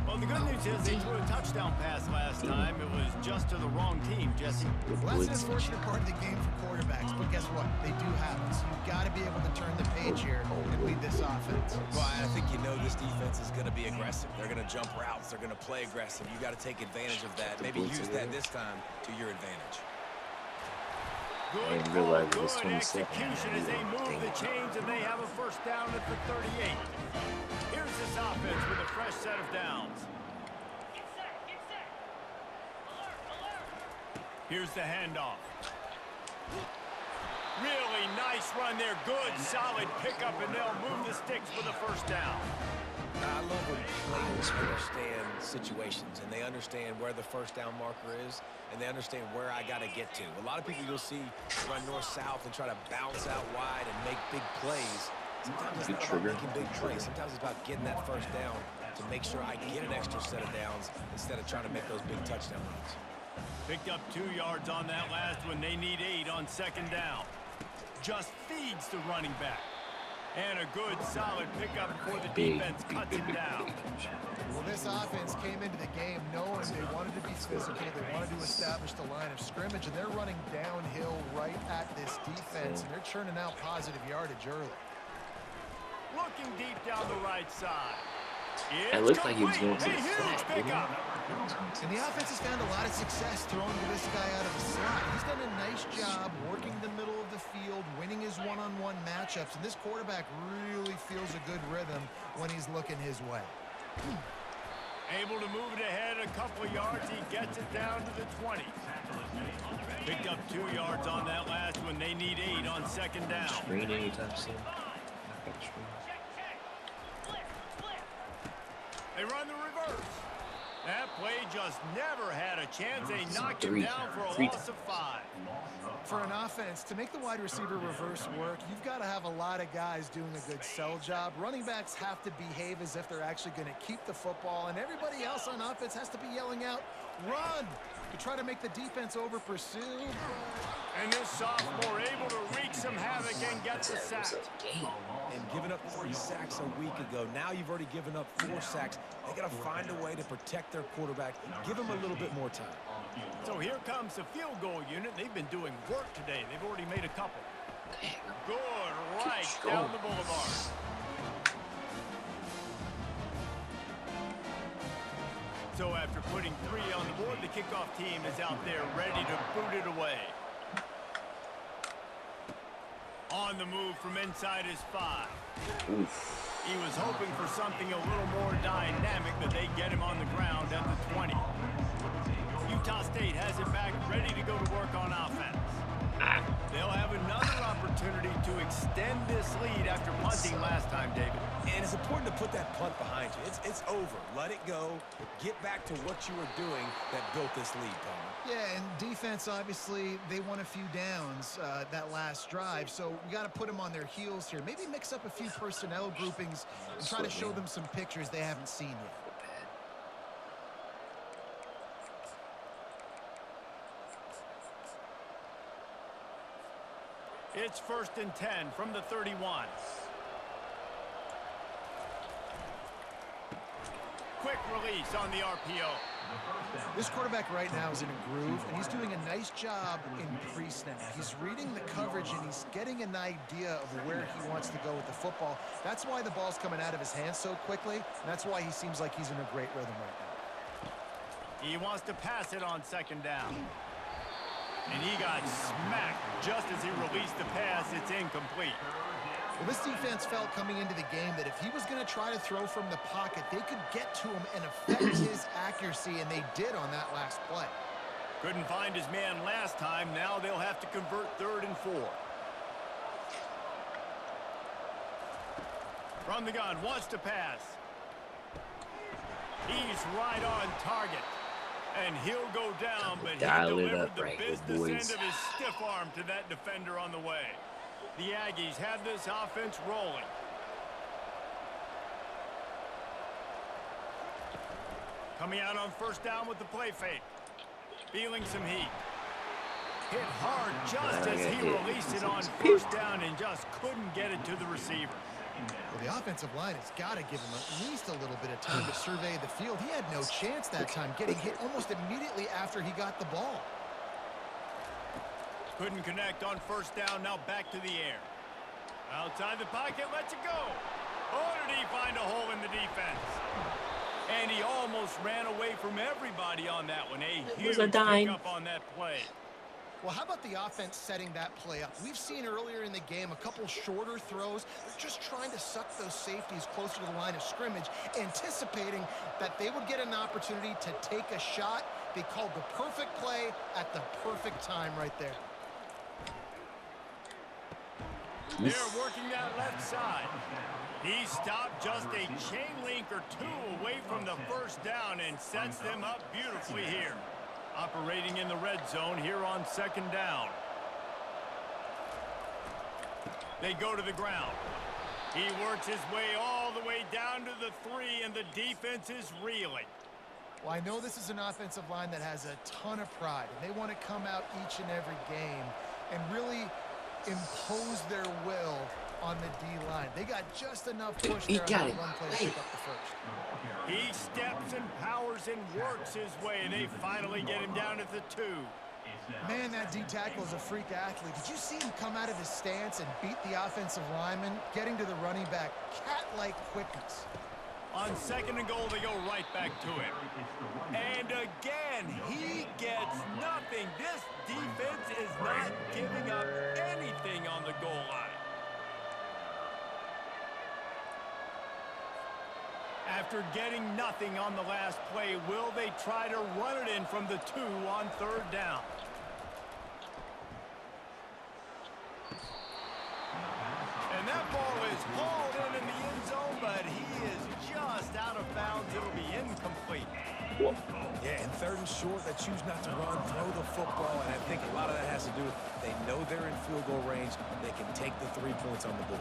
Well, the good news is they threw a touchdown pass last time. It was just to the wrong team, Jesse. Well, that's the unfortunate part of the game for quarterbacks, but guess what? They do happen. So you've got to be able to turn the page here and lead this offense. Well, I think you know this defense is going to be aggressive. They're going to jump routes. They're going to play aggressive. You got to take advantage of that. Maybe use that this time to your advantage. Good call, good execution as they move the chains, and they have a first down at the 38. Here's this offense with a fresh set of downs. Here's the handoff. Really nice run there. Good, solid pickup, and they'll move the sticks for the first down. I love when players understand situations, and they understand where the first down marker is, and they understand where I got to get to. A lot of people you'll see run north-south and try to bounce out wide and make big plays. Sometimes it's not about making big plays. Sometimes it's about getting that first down to make sure I get an extra set of downs instead of trying to make those big touchdown runs. Picked up 2 yards on that last one. They need 8 on second down. Just feeds the running back. And a good, solid pickup before the defense cuts him down. Well, this offense came into the game knowing they wanted to be physical. They wanted to establish the line of scrimmage, and they're running downhill right at this defense, and they're churning out positive yardage early. Looking deep down the right side. It looked like he was going to the huge flat, pickup. And the offense has found a lot of success throwing to this guy out of the slot. He's done a nice job working the middle of the field, winning his one-on-one matchups, and this quarterback really feels a good rhythm when he's looking his way. Able to move it ahead a couple of yards. He gets it down to the 20. Picked up 2 yards on that last one. They need 8 on second down. Screen anytime soon. They run the reverse. That play just never had a chance. They knock him down for a loss of 5. For an offense, to make the wide receiver reverse work, you've got to have a lot of guys doing a good sell job. Running backs have to behave as if they're actually going to keep the football, and everybody else on offense has to be yelling out, run, to try to make the defense over-pursue. And this sophomore able to wreak some havoc and get the sack. And giving up 3 sacks a week ago. Now you've already given up 4 sacks. They got to find a way to protect their quarterback. Give him a little bit more time. So here comes the field goal unit. They've been doing work today. They've already made a couple. Good right down the boulevard. So after putting 3 on the board, the kickoff team is out there ready to boot it away. On the move from inside his 5. He was hoping for something a little more dynamic, but they get him on the ground at the 20. Utah State has it back, ready to go to work on offense. They'll have another opportunity to extend this lead after punting last time, David. And it's important to put that punt behind you. It's over. Let it go. Get back to what you were doing that built this lead, Palmer. Yeah, and defense, obviously, they won a few downs that last drive, so we got to put them on their heels here. Maybe mix up a few personnel groupings and try to show them some pictures they haven't seen yet. It's 1st and 10 from the 31. Quick release on the RPO. This quarterback right now is in a groove, and he's doing a nice job in pre-snap. He's reading the coverage, and he's getting an idea of where he wants to go with the football. That's why the ball's coming out of his hands so quickly, and that's why he seems like he's in a great rhythm right now. He wants to pass it on second down. And he got smacked just as he released the pass. It's incomplete. Well, this defense felt coming into the game that if he was going to try to throw from the pocket, they could get to him and affect his accuracy, and they did on that last play. Couldn't find his man last time. Now they'll have to convert 3rd and 4. From the gun, wants to pass. He's right on target. And he'll go down, but he delivered the business end of his stiff arm to that defender on the way. The Aggies have this offense rolling. Coming out on 1st down with the play fake. Feeling some heat. Hit hard just as he released it on 1st down and just couldn't get it to the receiver. Well, the offensive line has got to give him at least a little bit of time to survey the field. He had no chance that time, getting hit almost immediately after he got the ball. Couldn't connect on 1st down, now back to the air. Outside the pocket, lets it go. Oh, did he find a hole in the defense? And he almost ran away from everybody on that one. A huge pickup on that play. Well, how about the offense setting that play up? We've seen earlier in the game a couple shorter throws. They're just trying to suck those safeties closer to the line of scrimmage, anticipating that they would get an opportunity to take a shot. They called the perfect play at the perfect time right there. They're working that left side. He stopped just a chain link or 2 away from the 1st down and sets them up beautifully here. Operating in the red zone here on 2nd down. They go to the ground. He works his way all the way down to the 3, and the defense is reeling. Well, I know this is an offensive line that has a ton of pride, and they want to come out each and every game and really impose their will on the D-line. They got just enough push there on that run play to pick up the first. He steps and powers and works his way, and they finally get him down at the 2. Man, that D-tackle is a freak athlete. Did you see him come out of his stance and beat the offensive lineman, getting to the running back? Cat-like quickness. On 2nd and goal, they go right back to him. And again, he gets nothing. This defense is not giving up anything on the goal line. After getting nothing on the last play, will they try to run it in from the 2 on 3rd down? And that ball is hauled in the end zone, but he is just out of bounds. It'll be incomplete. Yeah, and 3rd and short, they choose not to run, throw the football, and I think a lot of that has to do with they know they're in field goal range. They can take the 3 points on the board.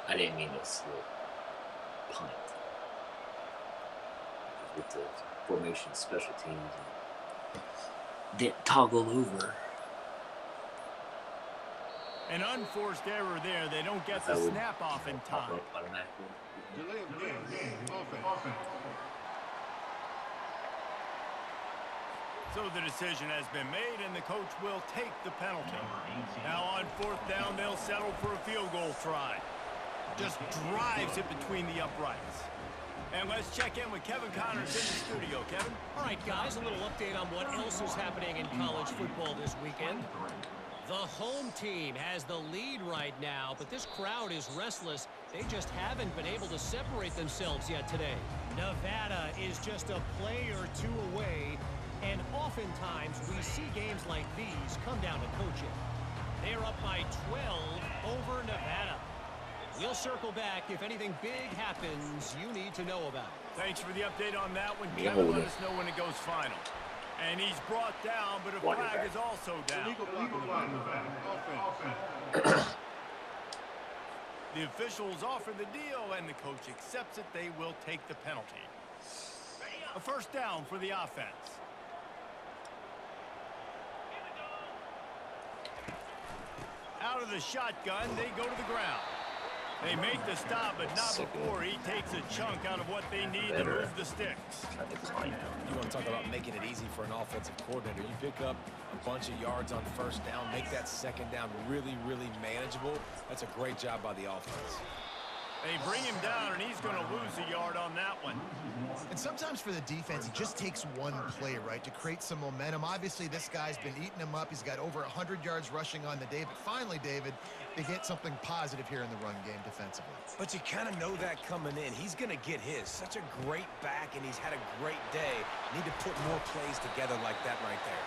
I didn't mean to slip. Punt. With the formation special teams, didn't toggle over. An unforced error there. They don't get the snap off in time. Delay of game. Offense. So the decision has been made, and the coach will take the penalty. Now on 4th down, they'll settle for a field goal try. Just drives it between the uprights. And let's check in with Kevin Connors in the studio. Kevin? All right, guys, a little update on what else is happening in college football this weekend. The home team has the lead right now, but this crowd is restless. They just haven't been able to separate themselves yet today. Nevada is just a play or 2 away, and oftentimes we see games like these come down to coaching. They're up by 12 over Nevada. We'll circle back if anything big happens you need to know about. Thanks for the update on that one. Kevin, let us know when it goes final. And he's brought down, but a flag is also down. The officials offer the deal, and the coach accepts it. They will take the penalty. A 1st down for the offense. Out of the shotgun, they go to the ground. They make the stop, but not before he takes a chunk out of what they need to move the sticks. You want to talk about making it easy for an offensive coordinator. You pick up a bunch of yards on 1st down, make that 2nd down really, really manageable. That's a great job by the offense. They bring him down, and he's going to lose a yard on that one. And sometimes for the defense, it just takes one play, right, to create some momentum. Obviously, this guy's been eating him up. He's got over 100 yards rushing on the day. But finally, David, they get something positive here in the run game defensively. But you kind of know that coming in. He's going to get his. Such a great back, and he's had a great day. Need to put more plays together like that right there.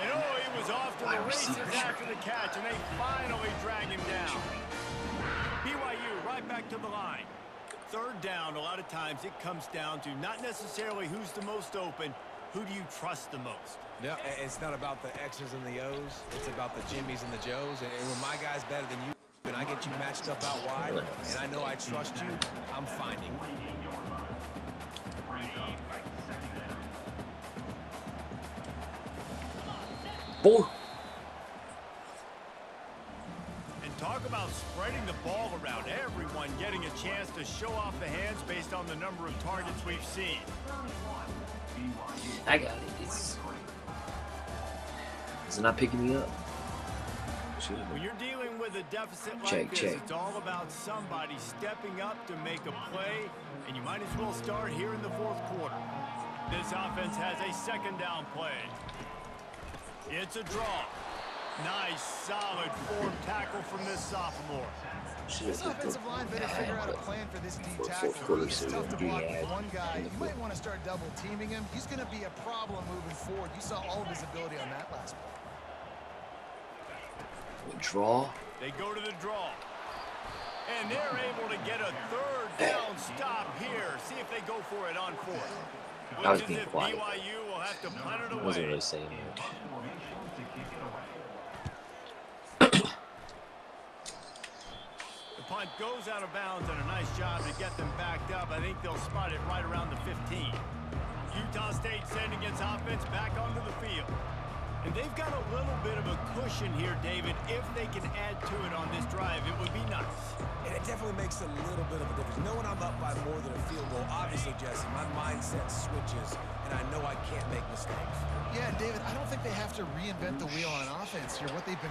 And he was off to the races after the catch, and they finally drag him down. BYU right back to the line. 3rd down, a lot of times it comes down to not necessarily who's the most open, who do you trust the most? Yeah, it's not about the X's and the O's. It's about the Jimmys and the Joes. And when my guy's better than you, and I get you matched up out wide, and I know I trust you, I'm finding. Boy. And talk about spreading the ball around. Everyone getting a chance to show off the hands based on the number of targets we've seen. I got it. Is it not picking me up? When you're dealing with a deficit like this, it's all about somebody stepping up to make a play, and you might as well start here in the 4th quarter. This offense has a 2nd down play. It's a draw. Nice, solid form tackle from this sophomore. This offensive line better figure out a plan for this D tackle. It's tough to block with one guy. You might want to start double teaming him. He's going to be a problem moving forward. You saw all of his ability on that last play. Draw. They go to the draw. And they're able to get a 3rd down stop here. See if they go for it on 4th. Which is if BYU will have to punt it away. Wasn't really saying much. punt goes out of bounds, and a nice job to get them backed up. I think they'll spot it right around the 15. Utah State sending its offense back onto the field. And they've got a little bit of a cushion here, David. If they can add to it on this drive, it would be nice. And it definitely makes a little bit of a difference. Knowing I'm up by more than a field goal, obviously, Jesse, my mindset switches, and I know I can't make mistakes. Yeah, David, I don't think they have to reinvent the wheel on offense here. What they've been...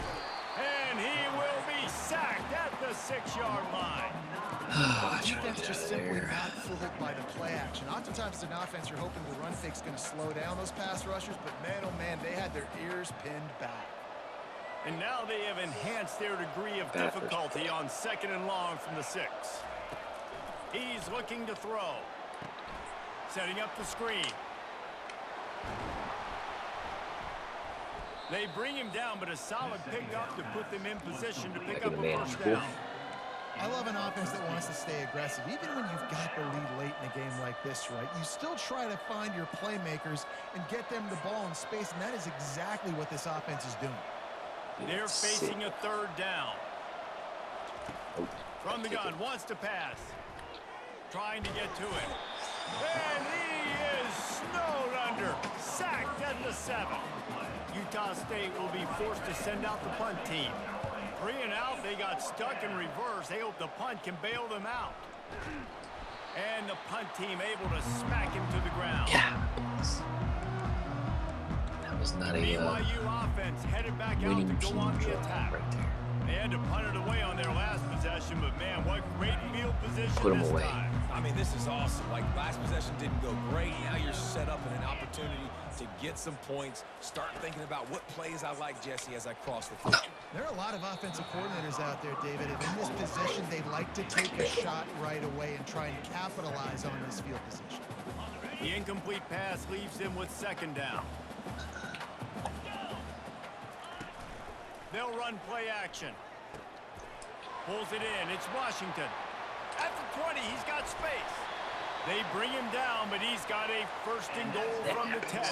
And he will be sacked at the 6-yard line. The defense just simply not fooled by the play action. Oftentimes, in offense, you're hoping the run fake's going to slow down those pass rushers, but man, oh man, they had their ears pinned back. And now they have enhanced their degree of difficulty on 2nd and long from the 6. He's looking to throw. Setting up the screen. They bring him down, but a solid pickup to put them in position to pick up a first down. I love an offense that wants to stay aggressive. Even when you've got the lead late in a game like this, right, you still try to find your playmakers and get them the ball in space, and that is exactly what this offense is doing. They're facing a 3rd down. From the gun, wants to pass. Trying to get to it. And he is snowed under. Sacked at the 7. Utah State will be forced to send out the punt team. 3 and out, they got stuck in reverse. They hope the punt can bail them out. And the punt team able to smack him to the ground. Yeah. That was not a BYU offense headed back out to go on the attack. Right there. They had to punt it away on their last possession, but man, what great field position Put 'em this away. time. I mean, this is awesome. Like, last possession didn't go great. Now you're set up in an opportunity to get some points. Start thinking about what plays I like, Jesse, as I cross the field. There are a lot of offensive coordinators out there, David, and in this position, they like to take a shot right away and try and capitalize on this field position. The incomplete pass leaves them with 2nd down. They'll run play action. Pulls it in. It's Washington. At the 20, he's got space. They bring him down, but he's got a 1st and goal from the 10.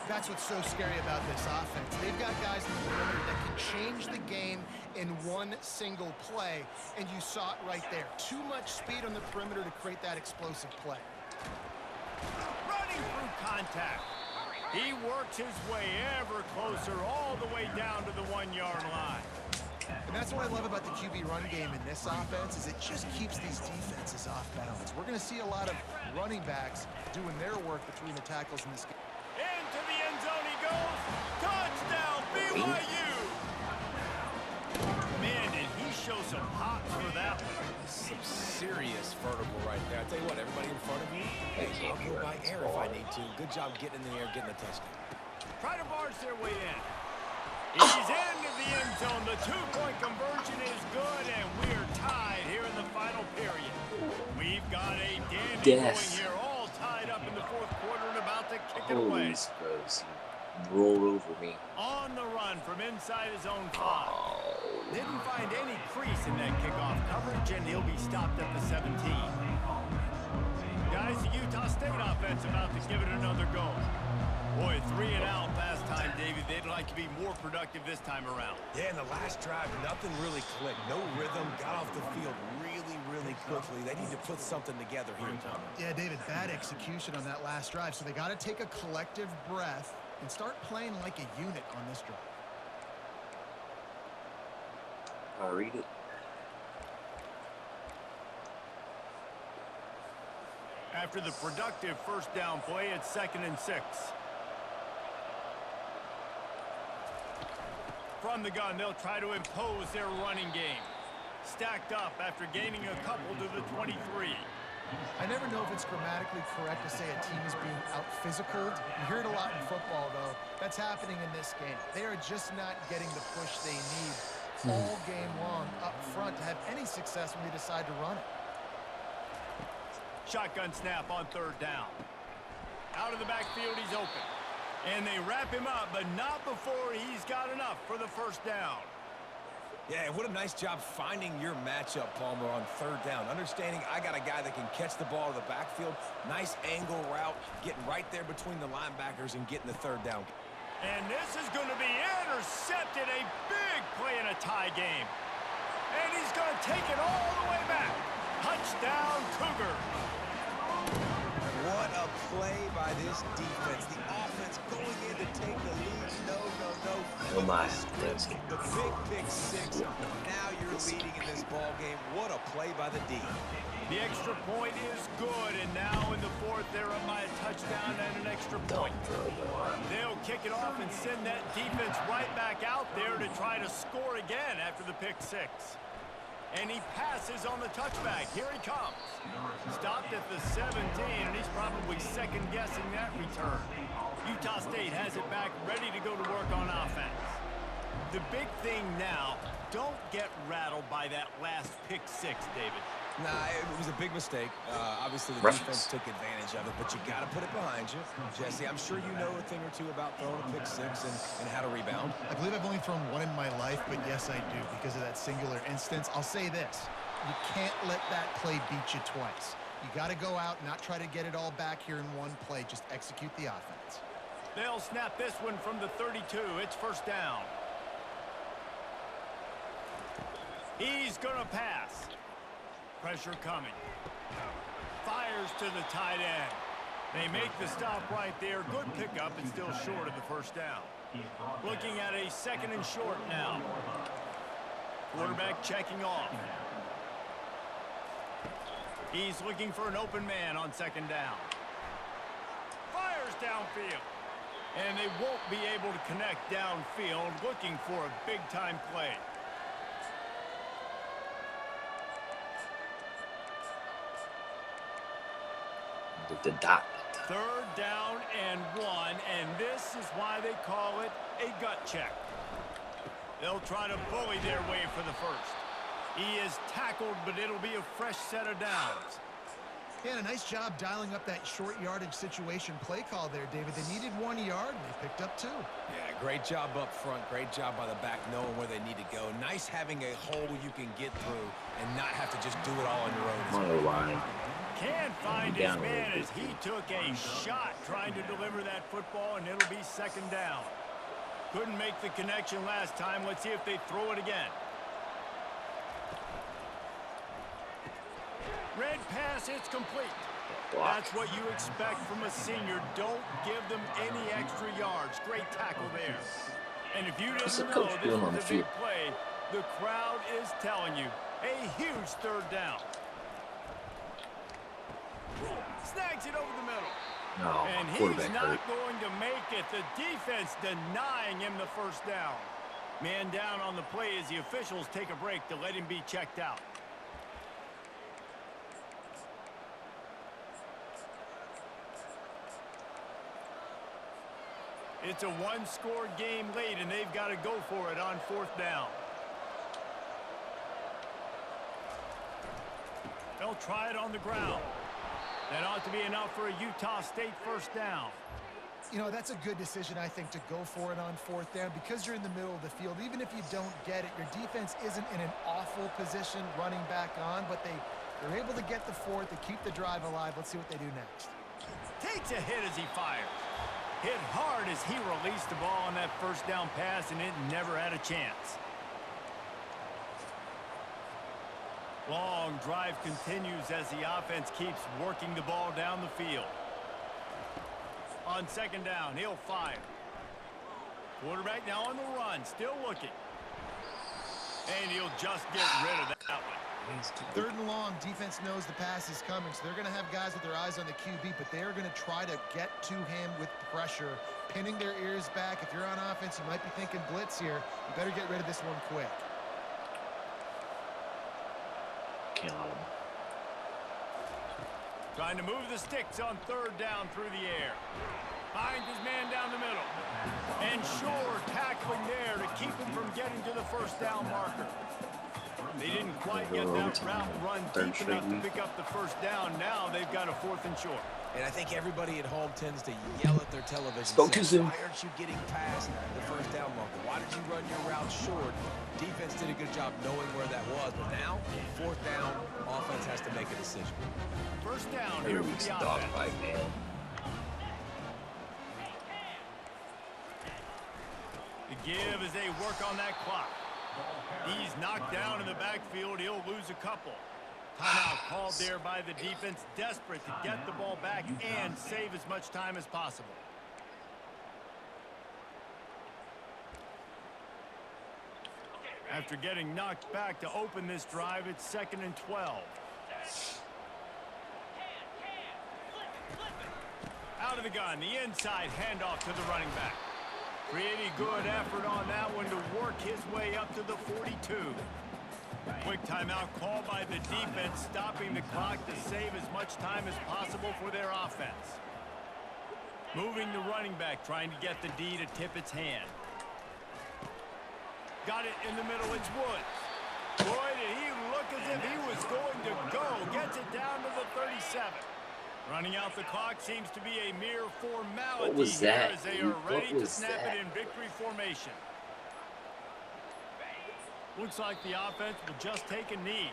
That's what's so scary about this offense. They've got guys in the perimeter that can change the game in one single play, and you saw it right there. Too much speed on the perimeter to create that explosive play. Running through contact. He works his way ever closer all the way down to the 1-yard line. And that's what I love about the QB run game in this offense is it just keeps these defenses off balance. We're going to see a lot of running backs doing their work between the tackles in this game. Into the end zone he goes. Touchdown, BYU. Man, did he show some hops for that one. Some serious vertical right there. I tell you what, everybody in front of you, hey, I'll go by air if I need to. Good job getting in the air, getting a touchdown. Try to barge their way in. He's into the end zone. The 2-point conversion is good, and we're tied here in the final period. We've got a dandy going here, all tied up in the 4th quarter and about to kick it away. Gross. He rolled over me. On the run from inside his own 5. Didn't find any crease in that kickoff coverage, and he'll be stopped at the 17. Guys, the Utah State offense about to give it another go. Boy, 3 and out last time, David. They'd like to be more productive this time around. Yeah, in the last drive, nothing really clicked. No rhythm. Got off the field really quickly. They need to put something together here, Tom. Yeah, David, bad execution on that last drive. So they got to take a collective breath and start playing like a unit on this drive. I'll read it. After the productive 1st down play, it's 2nd and 6. From the gun, they'll try to impose their running game. Stacked up after gaining a couple to the 23. I never know if it's grammatically correct to say a team is being out-physicaled. You hear it a lot in football, though. That's happening in this game. They are just not getting the push they need all game long up front to have any success when they decide to run it. Shotgun snap on 3rd down. Out of the backfield, he's open. And they wrap him up, but not before he's got enough for the 1st down. Yeah, what a nice job finding your matchup, Palmer, on 3rd down. Understanding I got a guy that can catch the ball to the backfield. Nice angle route, getting right there between the linebackers and getting the 3rd down. And this is going to be intercepted. A big play in a tie game. And he's going to take it all the way back. Touchdown, Cougar. What a play by this defense. The offense going in to take the lead. No. Oh my. The big pick six. Now you're leading in this ball game. What a play by the D. The extra point is good, and now in the fourth, they're up by a touchdown and an extra point. They'll kick it off and send that defense right back out there to try to score again after the pick six. And he passes on the touchback. Here he comes. Stopped at the 17, and he's probably second-guessing that return. Utah State has it back, ready to go to work on offense. The big thing now, don't get rattled by that last pick six, David. Nah, it was a big mistake. Obviously, the defense took advantage of it, but you got to put it behind you. Jesse, I'm sure you know a thing or two about throwing a pick six and how to rebound. I believe I've only thrown one in my life, but yes, I do because of that singular instance. I'll say this. You can't let that play beat you twice. You got to go out, not try to get it all back here in one play. Just execute the offense. They'll snap this one from the 32. It's first down. He's going to pass. Pressure coming. Fires to the tight end. They make the stop right there. Good pickup and still short of the first down. Looking at a second and short now. Quarterback checking off. He's looking for an open man on second down. Fires downfield. And they won't be able to connect downfield, looking for a big-time play. The dot. Third down and one, and this is why they call it a gut check. They'll try to bully their way for the first. He is tackled, but it'll be a fresh set of downs. Yeah, and a nice job dialing up that short yardage situation play call there, David. They needed 1 yard, and they picked up 2. Yeah, great job up front. Great job by the back knowing where they need to go. Nice having a hole you can get through and not have to just do it all on your own. Can't find his man as he took a shot trying to deliver that football, and it'll be second down. Couldn't make the connection last time. Let's see if they throw it again. Red pass, it's complete. That's what you expect from a senior. Don't give them any extra yards. Great tackle there. And if you didn't know this was a big play, the crowd is telling you. A huge third down. Snags it over the middle. No, and he's not going to make it. The defense denying him the first down. Man down on the play as the officials take a break to let him be checked out. It's a one-score game late, and they've got to go for it on fourth down. They'll try it on the ground. That ought to be enough for a Utah State first down. You know, that's a good decision, I think, to go for it on fourth down because you're in the middle of the field. Even if you don't get it, your defense isn't in an awful position running back on, but they're able to get the fourth to keep the drive alive. Let's see what they do next. Takes a hit as he fires. Hit hard as he released the ball on that first down pass, and it never had a chance. Long drive continues as the offense keeps working the ball down the field. On second down, he'll fire. Quarterback now on the run, still looking. And he'll just get rid of that one. Third and long, defense knows the pass is coming, so they're going to have guys with their eyes on the QB, but they're going to try to get to him with pressure, pinning their ears back. If you're on offense, you might be thinking blitz here. You better get rid of this one quick. Trying to move the sticks on third down through the air. Finds his man down the middle. And Shore tackling there to keep him from getting to the first down marker. They didn't quite get that route run deep enough to pick up the first down. Now they've got a fourth and short. And I think everybody at home tends to yell at their television. Spoke too soon. Why aren't you getting past the first down marker? Why did you run your route short? Defense did a good job knowing where that was. But now, fourth down, offense has to make a decision. First down here for the offense. The give as they work on that clock. He's knocked down in the backfield. He'll lose a couple. Timeout called there by the defense, desperate to get the ball back and save as much time as possible. After getting knocked back to open this drive, it's 2nd and 12. Out of the gun, the inside handoff to the running back. Pretty good effort on that one to work his way up to the 42. Quick timeout called by the defense, stopping the clock to save as much time as possible for their offense. Moving the running back, trying to get the D to tip its hand. Got it in the middle, it's Woods. Boy, did he look as if he was going to go. Gets it down to the 37. Running out the clock seems to be a mere formality. What was that? As they are ready to snap it in victory formation. Looks like the offense will just take a knee.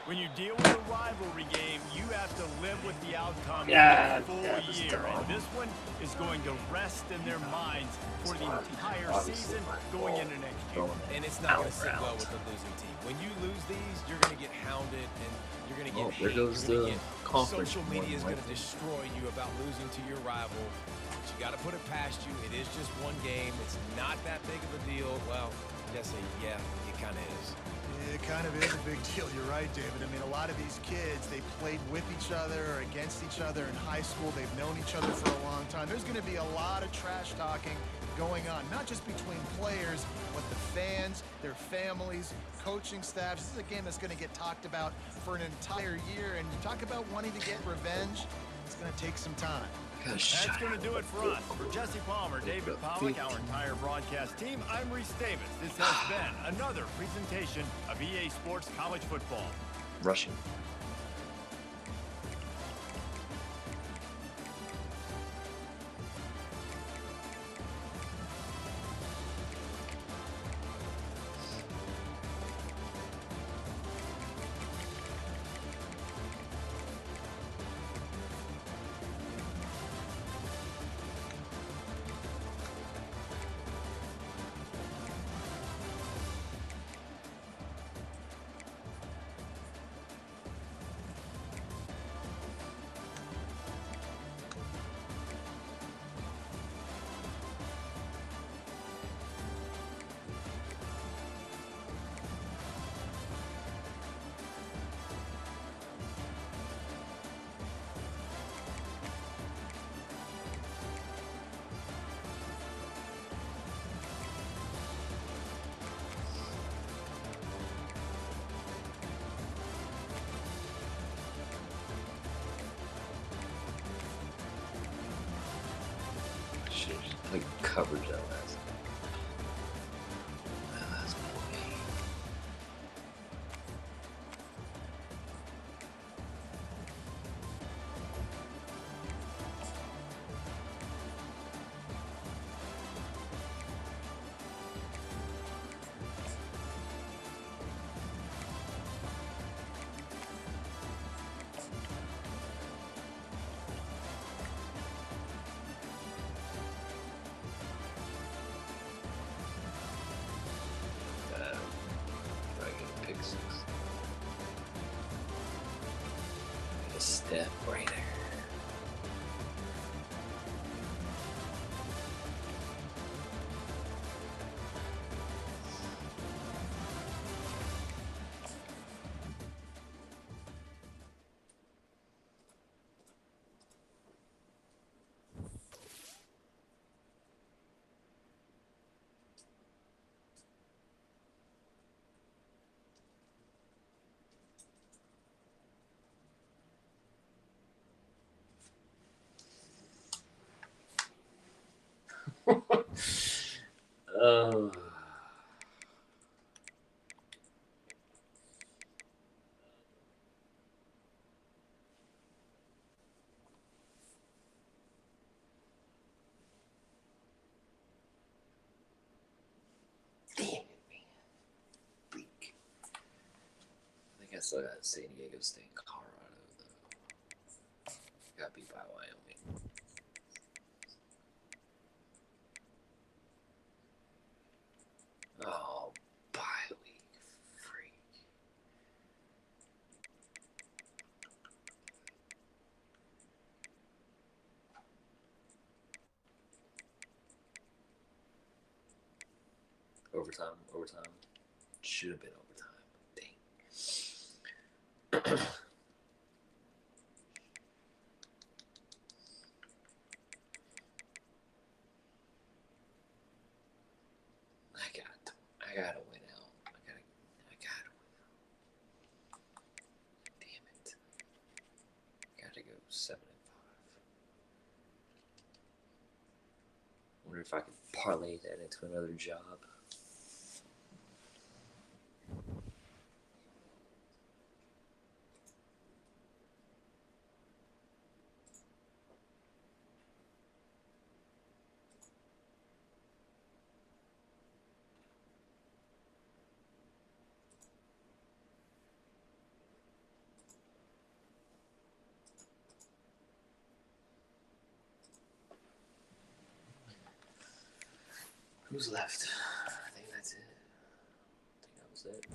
When you deal with a rivalry game, you have to live with the outcome the full year. And this one is going to rest in their minds for the entire season going into next year. And it's not going to sit well with the losing team. When you lose these, you're going to get hounded and you're going to get hate. Social media is going to destroy you about losing to your rival. But you got to put it past you. It is just one game. It's not that big of a deal. Well, Jesse, yeah, it kind of is. It kind of is a big deal. You're right, David. I mean, a lot of these kids, they played with each other or against each other in high school. They've known each other for a long time. There's going to be a lot of trash talking going on, not just between players, but the fans, their families, coaching staffs. This is a game that's going to get talked about for an entire year. And you talk about wanting to get revenge, it's going to take some time. That's going to do it for us. For Jesse Palmer, David Pollack, our entire broadcast team, I'm Reese Davis. This has been another presentation of EA Sports College Football. Rushing. Like coverage that last. That's boy. Step right there. Oh. Damn it, man. Bleak. I think I still got San Diego State, Colorado, though. Got beat by Wyoming. Oh, Biola. Overtime. Should have been overtime. Dang. I gotta win out. I gotta win out. Damn it. Gotta go 7-5. Wonder if I could parlay that into another job. Who's left? I think that's it. I think that was it.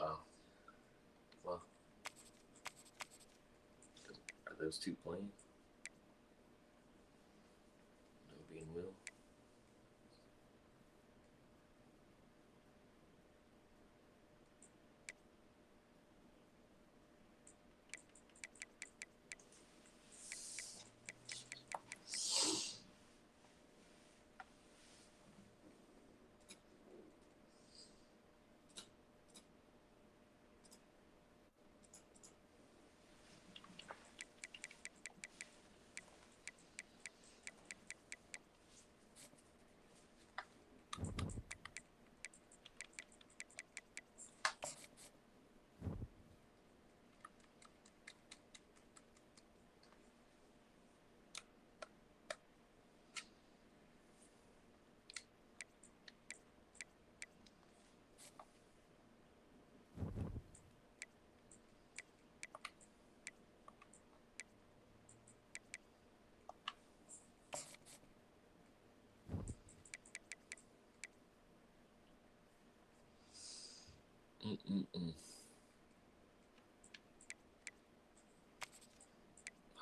Oh. Well. Are those two playing? No being Will.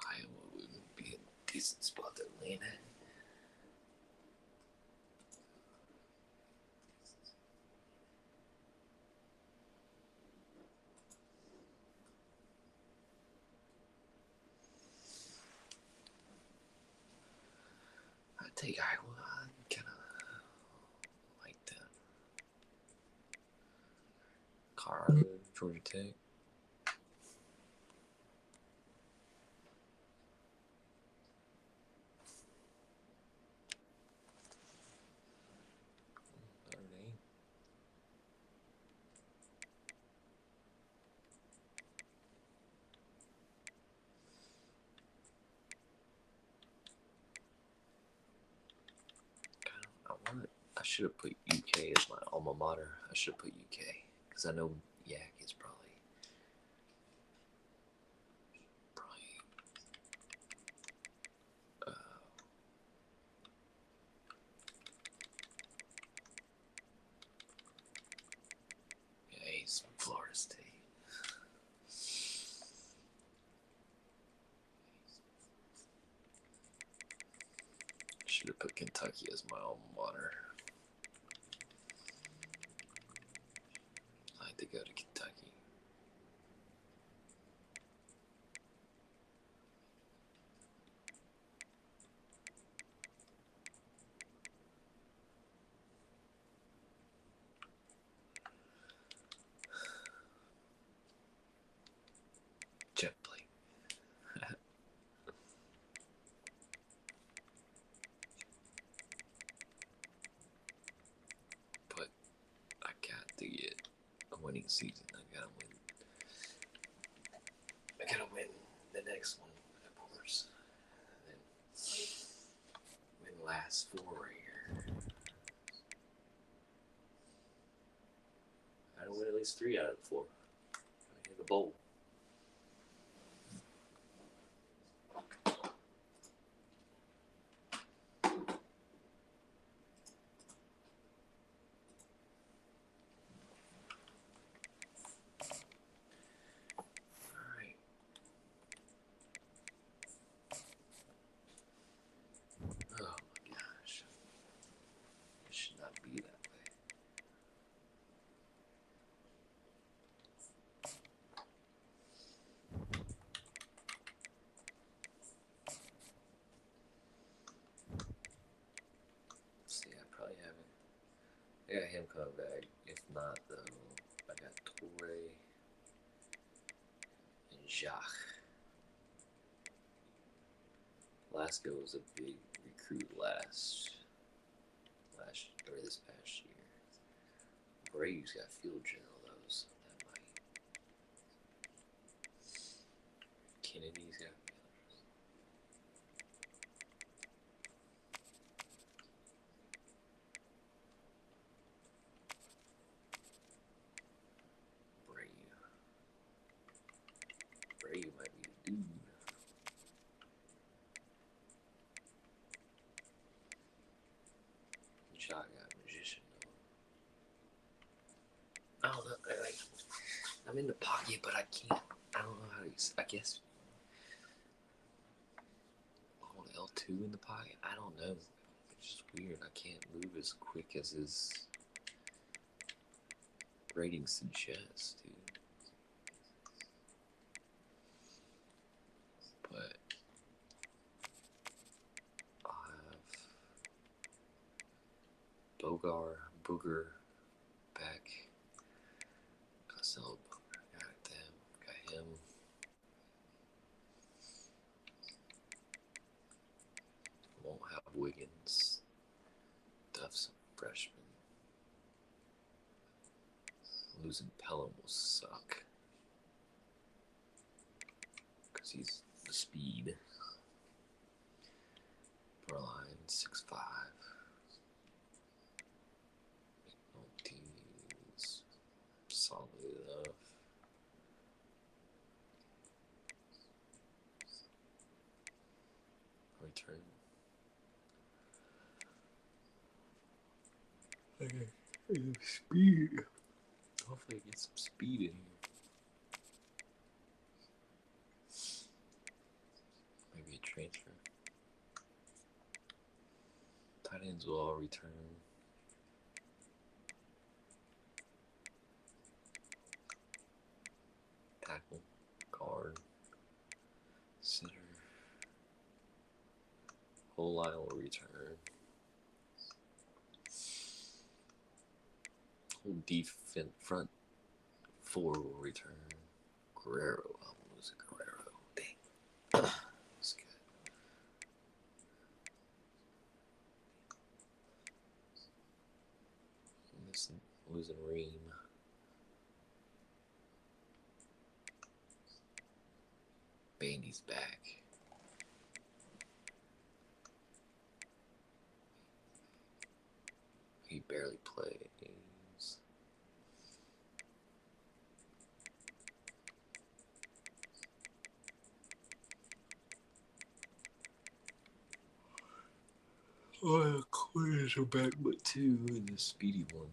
Iowa would be a decent spot to land at. I'd take Iowa. I kind of like that. Colorado, Georgia Tech. Notre Dame. I should have put UK as my alma mater. I should have put UK because I know Yak is probably yeah, he's from Florida State. Should have put Kentucky as my alma mater. I like to go to Kentucky. Jet plane. But I got to get a winning season. I gotta win. I gotta win the next one, of course. And then win the last four right here. I gotta win at least 3 out of the 4. I hit the bowl. Oh my gosh. This should not be got him coming back. If not, though, I got Torre and Jacques. Lasco was a big recruit this past year. Brady's got field general though, so that might. Kennedy's got Brady might be the dude. Shot got magician though. I don't know. I'm in the pocket, but I can't. I don't know how to. I guess. Hold L2 in the pocket. I don't know. It's just weird. I can't move as quick as his rating suggests, dude. But I'll have Booger back. Costello Booger. Got them. Got him. Won't have Wiggins. Duff's a freshman. Losing Pelham will suck. Because he's the speed. Berline, 6'5". McNulty's solid enough. Return. Okay. Speed. Hopefully I get some speed in here. Maybe a transfer. Tight ends will all return. Tackle, guard, center. Whole line will return. Whole defense front four will return. Guerrero, I'm losing Guerrero. Dang. That's good. Losing Ream. Bandy's back. He barely plays. Oh, the corners are back, but two in the speedy one.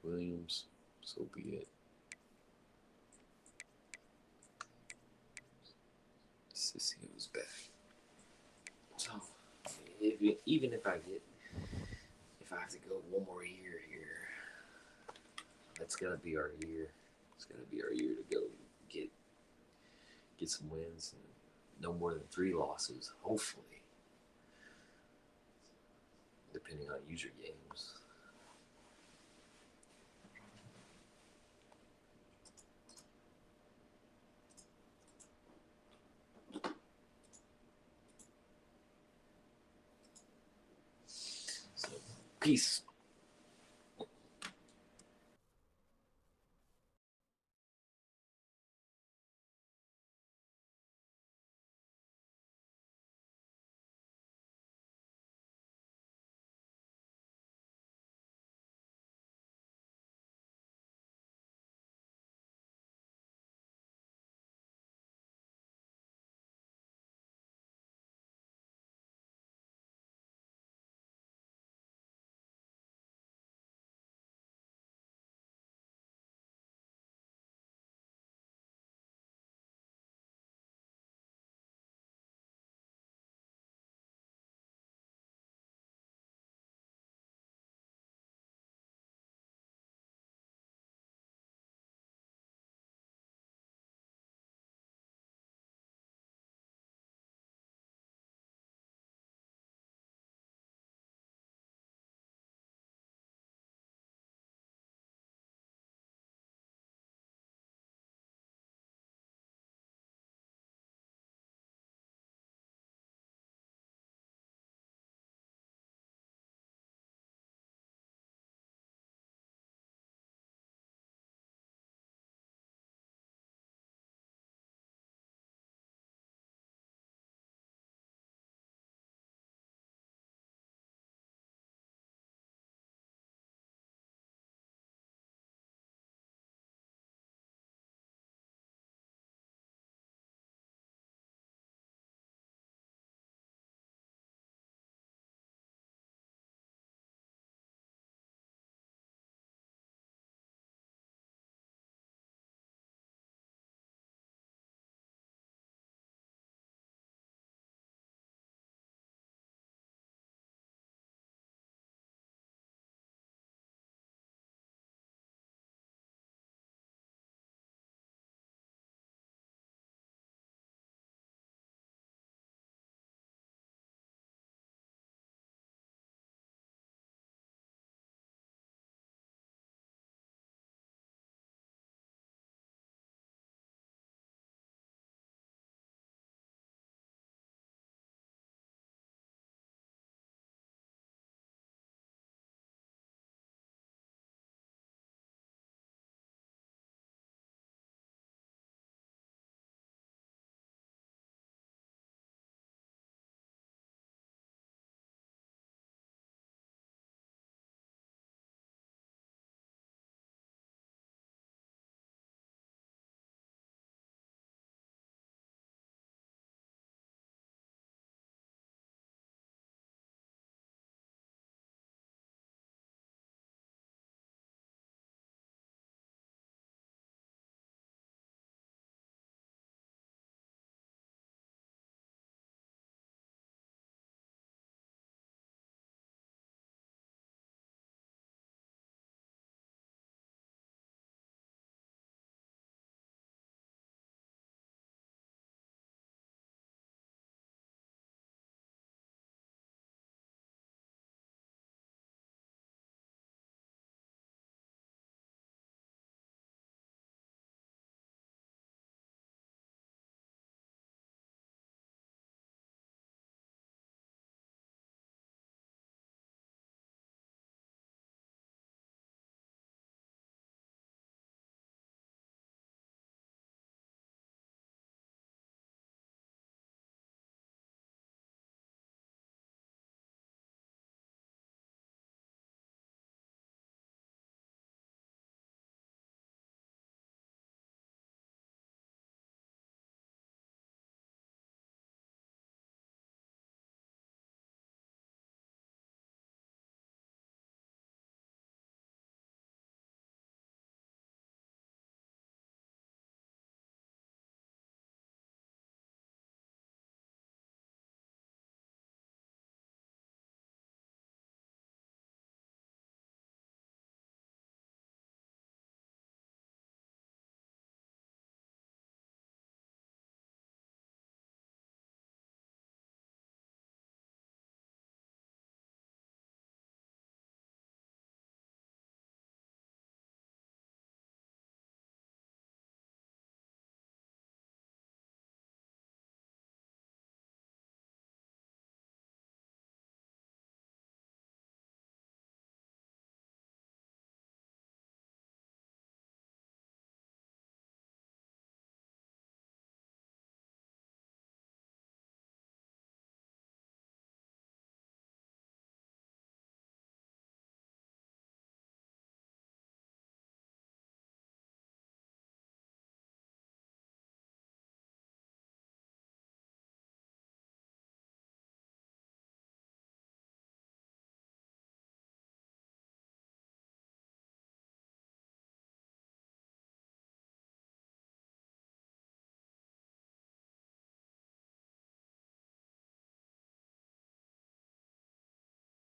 Williams, so be it. Sissio's back. So, even if I have to go one more year here, that's gonna be our year. It's gonna be our year to go get some wins and no more than 3 losses, hopefully, depending on user games. So, peace.